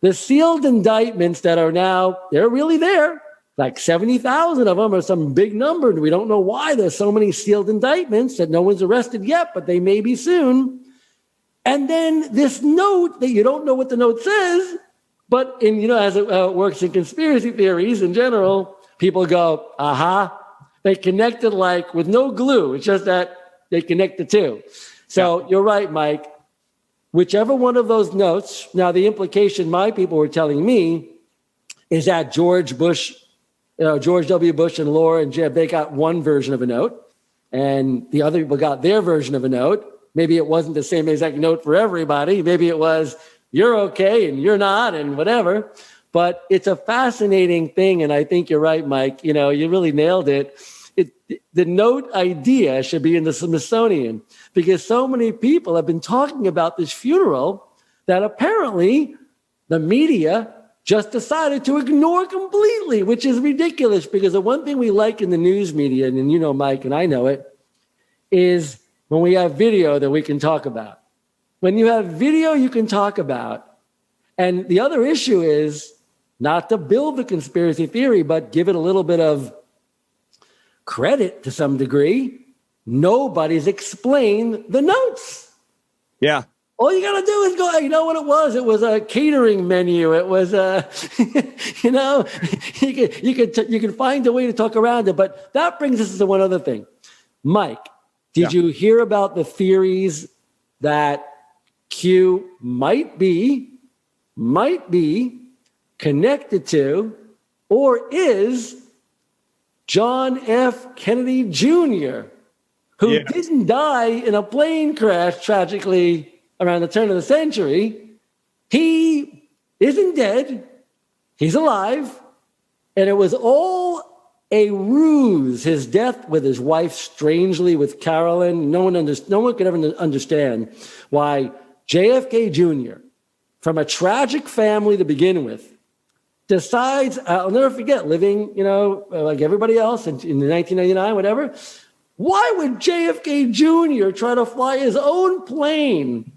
A: The sealed indictments that are now, they're really there. Like 70,000 of them are some big number. And we don't know why there's so many sealed indictments that no one's arrested yet, but they may be soon. And then this note that you don't know what the note says, but as it works in conspiracy theories in general, people go, aha. They connect it like with no glue. It's just that they connect the two. So you're right, Mike. Whichever one of those notes, now the implication my people were telling me is that George W. Bush and Laura and Jeb, they got one version of a note and the other people got their version of a note. Maybe it wasn't the same exact note for everybody. Maybe it was, you're okay and you're not and whatever. But it's a fascinating thing. And I think you're right, Mike. You really nailed it. The note idea should be in the Smithsonian because so many people have been talking about this funeral that apparently the media just decided to ignore completely, which is ridiculous because the one thing we like in the news media, and Mike, and I know it, is when we have video that we can talk about. When you have video you can talk about. And the other issue is not to build the conspiracy theory, but give it a little bit of credit to some degree. Nobody's explained the notes. Yeah. All you got to do is go, you know what it was? It was a catering menu. It was you can find a way to talk around it. But that brings us to one other thing. Mike, did you hear about the theories that Q might be connected to or is John F. Kennedy Jr., who didn't die in a plane crash tragically around the turn of the century? He isn't dead. He's alive. And it was all a ruse. His death with his wife, strangely, with Carolyn. No one could ever understand why JFK Jr., from a tragic family to begin with, decides, I'll never forget, living, like everybody else in 1999, whatever. Why would JFK Jr. try to fly his own plane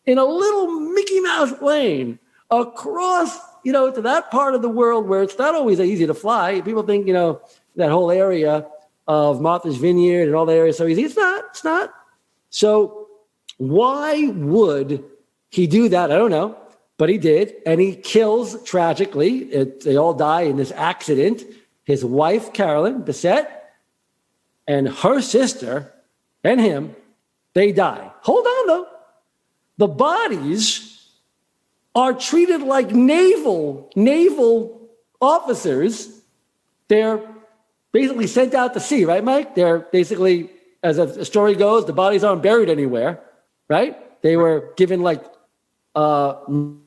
A: in a little Mickey Mouse plane across, to that part of the world where it's not always easy to fly? People think, that whole area of Martha's Vineyard and all the areas so easy. It's not. So why would he do that? I don't know. But he did, and he kills tragically. They all die in this accident. His wife, Carolyn Bessette, and her sister and him, they die. Hold on, though. The bodies are treated like naval officers. They're basically sent out to sea, right, Mike? They're basically, as the story goes, the bodies aren't buried anywhere, right? They were given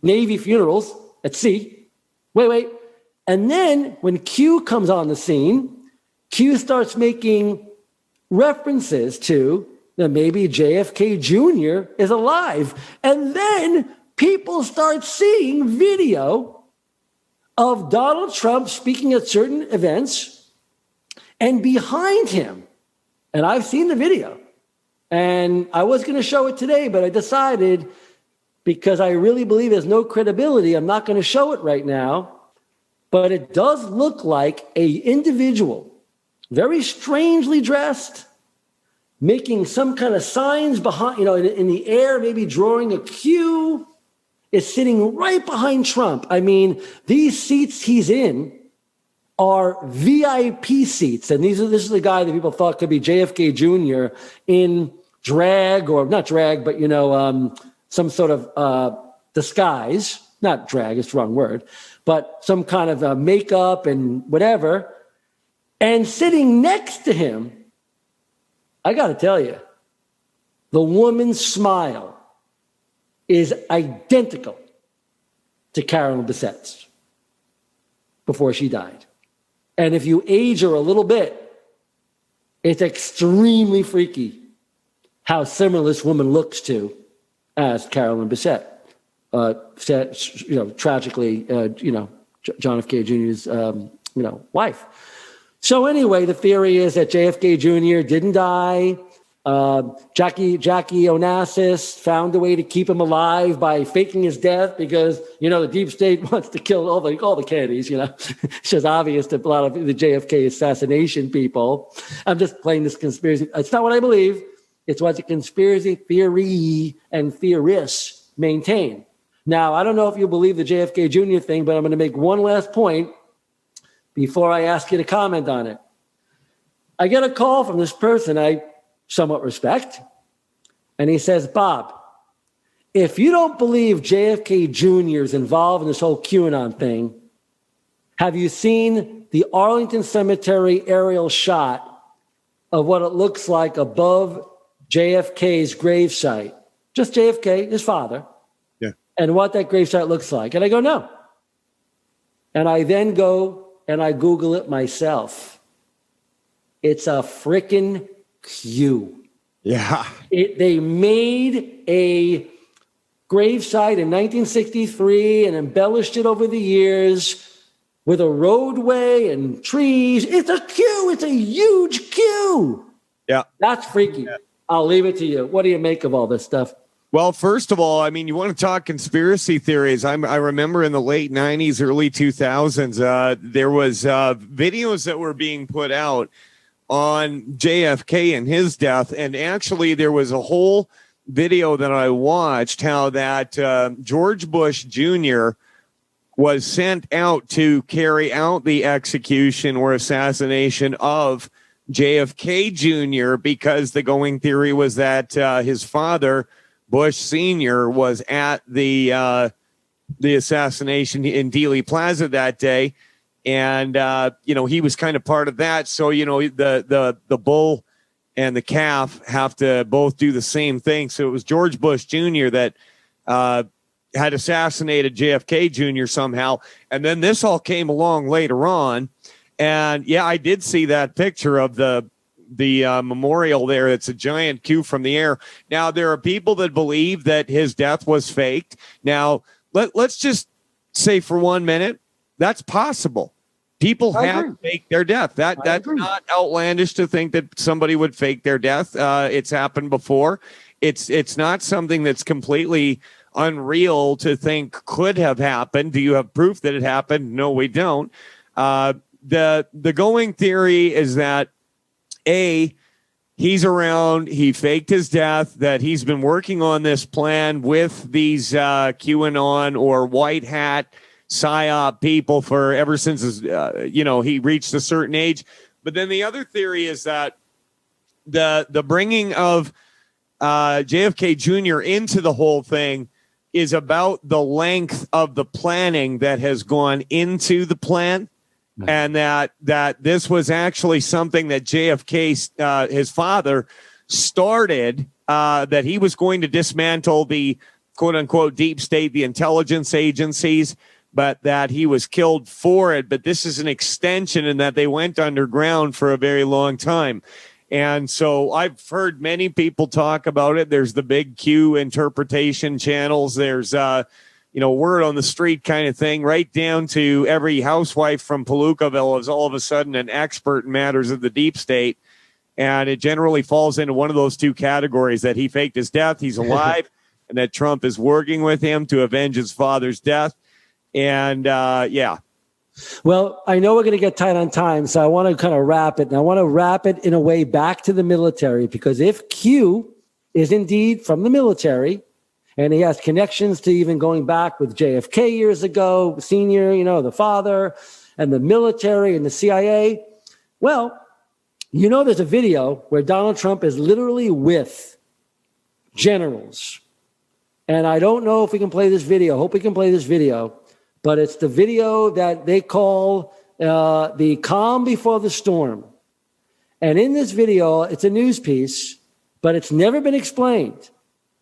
A: Navy funerals at sea. Wait. And then when Q comes on the scene, Q starts making references to that maybe JFK Jr. is alive. And then people start seeing video of Donald Trump speaking at certain events, and behind him, and I've seen the video, and I was going to show it today, but I decided, because I really believe there's no credibility, I'm not going to show it right now. But it does look like an individual, very strangely dressed, making some kind of signs behind, in the air, maybe drawing a Q, is sitting right behind Trump. I mean, these seats he's in are VIP seats. And this is the guy that people thought could be JFK Jr. in drag, or not drag, but, some sort of disguise, not drag, it's the wrong word, but some kind of makeup and whatever. And sitting next to him, I got to tell you, The woman's smile is identical to Carolyn Bessette's before she died. And if you age her a little bit, it's extremely freaky how similar this woman looks to as Carolyn Bessette. Tragically, John F. K. Jr.'s, wife. So anyway, the theory is that JFK Jr. didn't die. Jackie Onassis found a way to keep him alive by faking his death because, the deep state wants to kill all the Kennedys, It's just obvious to a lot of the JFK assassination people. I'm just playing this conspiracy. It's not what I believe. It's what the conspiracy theory and theorists maintain. Now, I don't know if you believe the JFK Jr. thing, but I'm going to make one last point before I ask you to comment on it. I get a call from this person I somewhat respect, and he says, Bob, if you don't believe JFK Jr. is involved in this whole QAnon thing, have you seen the Arlington Cemetery aerial shot of what it looks like above JFK's gravesite? Just JFK, his father. Yeah. And what that gravesite looks like. And I go, no. And I then go and I Google it myself. It's a frickin' Q.
B: Yeah.
A: They made a gravesite in 1963 and embellished it over the years with a roadway and trees. It's a Q. It's a huge Q.
B: Yeah.
A: That's freaky. Yeah. I'll leave it to you. What do you make of all this stuff?
B: Well, first of all, you want to talk conspiracy theories. I remember in the late 90s, early 2000s, there was videos that were being put out on JFK and his death. And actually, there was a whole video that I watched how that George Bush Jr. was sent out to carry out the execution or assassination of JFK Jr. because the going theory was that his father, Bush Sr., was at the assassination in Dealey Plaza that day. And, he was kind of part of that. So, the bull and the calf have to both do the same thing. So it was George Bush Jr. that had assassinated JFK Jr. somehow. And then this all came along later on. And, yeah, I did see that picture of the memorial there. It's a giant Q from the air. Now, there are people that believe that his death was faked. Now, let's just say for 1 minute, that's possible. People have faked their death. That's not outlandish to think that somebody would fake their death. It's happened before. It's not something that's completely unreal to think could have happened. Do you have proof that it happened? No, we don't. The going theory is that he's around, he faked his death, that he's been working on this plan with these QAnon or white hat psyop people for ever since his, he reached a certain age. But then the other theory is that the bringing of JFK Jr. into the whole thing is about the length of the planning that has gone into the plan. And that this was actually something that JFK, his father, started, that he was going to dismantle the quote unquote deep state, the intelligence agencies, but that he was killed for it. But this is an extension in that they went underground for a very long time. And so I've heard many people talk about it. There's the big Q interpretation channels. There's, word on the street kind of thing, right down to every housewife from Palookaville is all of a sudden an expert in matters of the deep state. And it generally falls into one of those two categories, that he faked his death, he's alive, and that Trump is working with him to avenge his father's death. And
A: Well, I know we're going to get tight on time, so I want to kind of wrap it. And I want to wrap it in a way back to the military, because if Q is indeed from the military, and he has connections to even going back with JFK years ago, senior, the father, and the military and the CIA. Well, there's a video where Donald Trump is literally with generals. And I don't know if we can play this video. Hope we can play this video. But it's the video that they call the calm before the storm. And in this video, it's a news piece. but it's never been explained.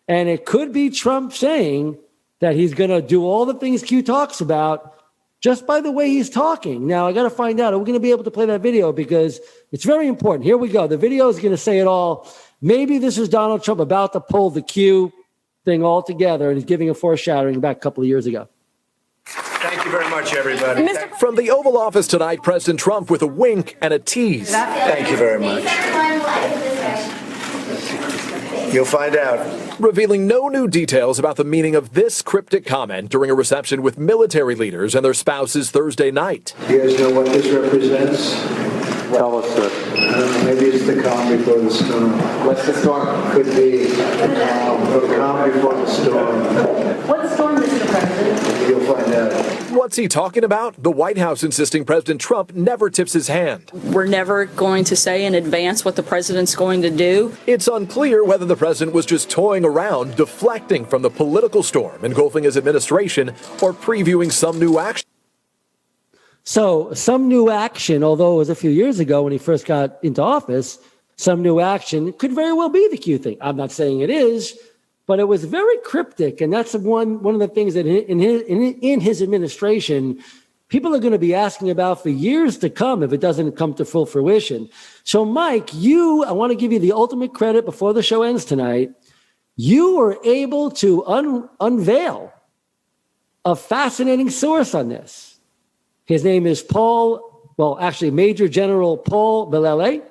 A: And it could be Trump saying that he's going to do all the things Q talks about just by the way he's talking. Now, I got to find out, are we going to be able to play that video? Because it's very important. Here we go. The video is going to say it all. Maybe this is Donald Trump about to pull the Q thing all together, and he's giving a foreshadowing back a couple of years ago.
M: Thank you very much, everybody.
N: From the Oval Office tonight, President Trump with a wink and a tease.
M: Thank you very much. You'll find out.
N: Revealing no new details about the meaning of this cryptic comment during a reception with military leaders and their spouses Thursday night.
L: You guys know what this represents?
M: Tell us, sir.
L: Maybe it's the calm before the storm.
M: What's the storm?
L: Could be the calm before the storm.
K: What storm, Mr. President?
L: You'll find out.
N: What's he talking about? The White House insisting President Trump never tips his hand.
O: We're never going to say in advance what the president's going to do.
N: It's unclear whether the president was just toying around, deflecting from the political storm engulfing his administration, or previewing some new action.
A: So some new action, although it was a few years ago when he first got into office, some new action could very well be the Q thing. I'm not saying it is, but it was very cryptic. And that's one of the things that in his administration, people are going to be asking about for years to come if it doesn't come to full fruition. So, Mike, I want to give you the ultimate credit before the show ends tonight. You were able to unveil a fascinating source on this. His name is Major General Paul Valleley.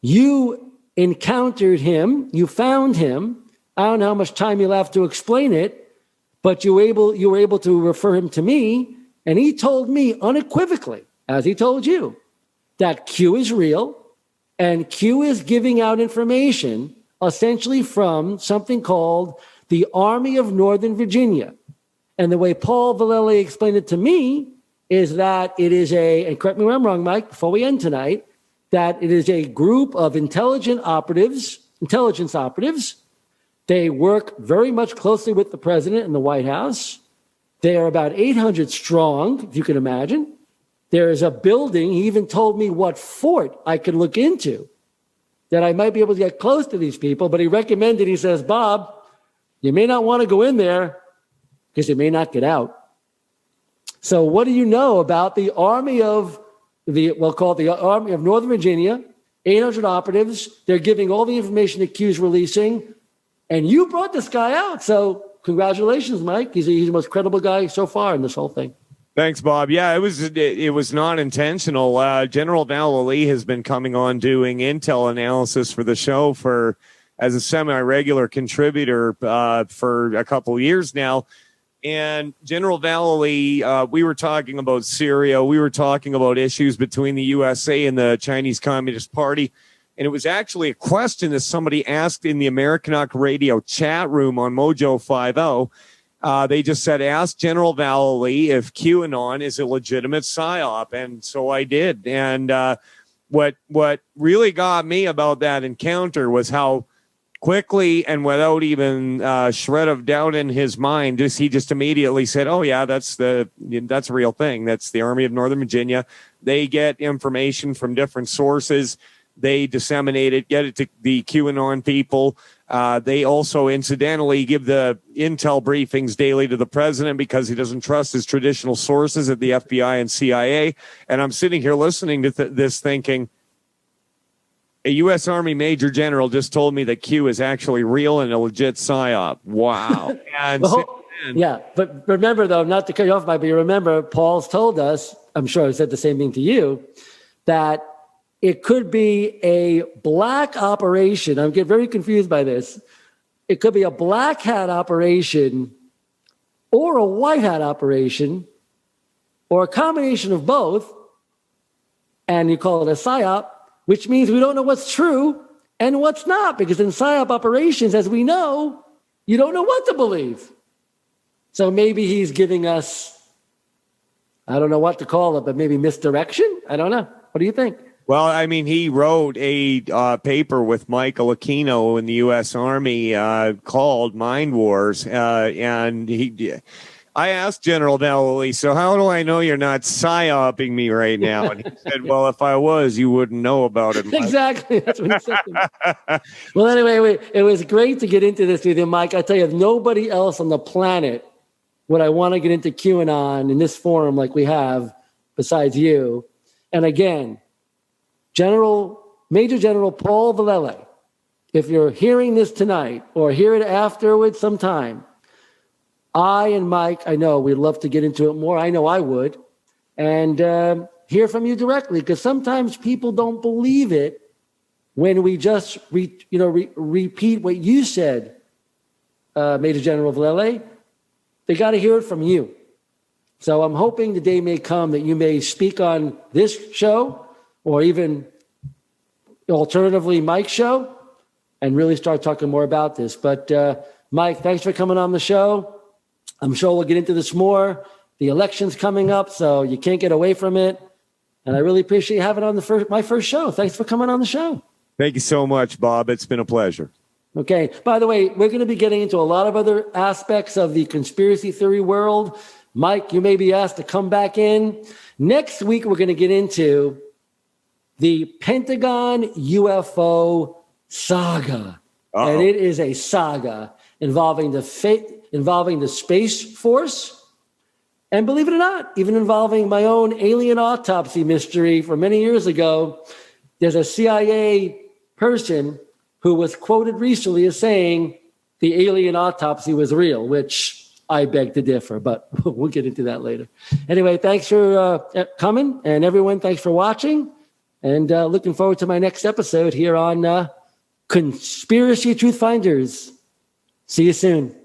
A: You encountered him. You found him. I don't know how much time you'll have to explain it, but you were able to refer him to me, and he told me unequivocally, as he told you, that Q is real, and Q is giving out information essentially from something called the Army of Northern Virginia. And the way Paul Valleley explained it to me is that it is and correct me where I'm wrong, Mike, before we end tonight, that it is a group of intelligence operatives. They work very much closely with the president and the White House. They are about 800 strong, if you can imagine. There is a building. He even told me what fort I could look into, that I might be able to get close to these people. But he says, Bob, you may not want to go in there because you may not get out. So what do you know about the Army of we'll call it the Army of Northern Virginia, 800 operatives? They're giving all the information that Q's releasing. And you brought this guy out. So congratulations, Mike. He's the most credible guy so far in this whole thing.
B: Thanks, Bob. Yeah, it was not intentional. General Valleley has been coming on doing intel analysis for the show as a semi-regular contributor for a couple of years now. And General Valleley, we were talking about Syria. We were talking about issues between the USA and the Chinese Communist Party. And it was actually a question that somebody asked in the Americanuck Radio chat room on Mojo 50. They just said, ask General Valleley if QAnon is a legitimate psyop. And so I did. And what really got me about that encounter was how quickly and without even a shred of doubt in his mind, he just immediately said, oh, yeah, that's a real thing. That's the Army of Northern Virginia. They get information from different sources. They disseminate it, get it to the QAnon people. They also, incidentally, give the intel briefings daily to the president because he doesn't trust his traditional sources at the FBI and CIA. And I'm sitting here listening to this thinking, a U.S. Army Major General just told me that Q is actually real and a legit psyop. Wow. And
A: but remember, though, not to cut you off, Mike, but you remember Paul's told us, I'm sure I said the same thing to you, that it could be a black operation. I'm getting very confused by this. It could be a black hat operation or a white hat operation or a combination of both, and you call it a psyop, which means we don't know what's true and what's not, because in psyop operations, as we know, you don't know what to believe. So maybe he's giving us, I don't know what to call it, but maybe misdirection? I don't know. What do you think?
B: Well, I mean, he wrote a paper with Michael Aquino in the U.S. Army called Mind Wars, and I asked General Valleley, so how do I know you're not psyoping me right now? And he said, well, if I was, you wouldn't know about it, Mike.
A: Exactly. That's what he said to me. Well, anyway, it was great to get into this with you, Mike. I tell you, if nobody else on the planet would I want to get into QAnon in this forum like we have besides you. And again, Major General Paul Valleley, if you're hearing this tonight or hear it afterwards sometime, I and Mike, I know we'd love to get into it more. I know I would. And hear from you directly, because sometimes people don't believe it when we just repeat what you said, Major General Valleley. They got to hear it from you. So I'm hoping the day may come that you may speak on this show or even alternatively Mike's show and really start talking more about this. But Mike, thanks for coming on the show. I'm sure we'll get into this more. The election's coming up, so you can't get away from it. And I really appreciate having on my first show. Thanks for coming on the show.
B: Thank you so much, Bob. It's been a pleasure.
A: Okay. By the way, we're going to be getting into a lot of other aspects of the conspiracy theory world. Mike, you may be asked to come back in. Next week, we're going to get into the Pentagon UFO saga.
B: Uh-oh.
A: And it is a saga involving the Space Force, and believe it or not, even involving my own alien autopsy mystery from many years ago. There's a CIA person who was quoted recently as saying the alien autopsy was real, which I beg to differ, but we'll get into that later. Anyway, thanks for coming, and everyone, thanks for watching, and looking forward to my next episode here on Conspiracy Truth Finders. See you soon.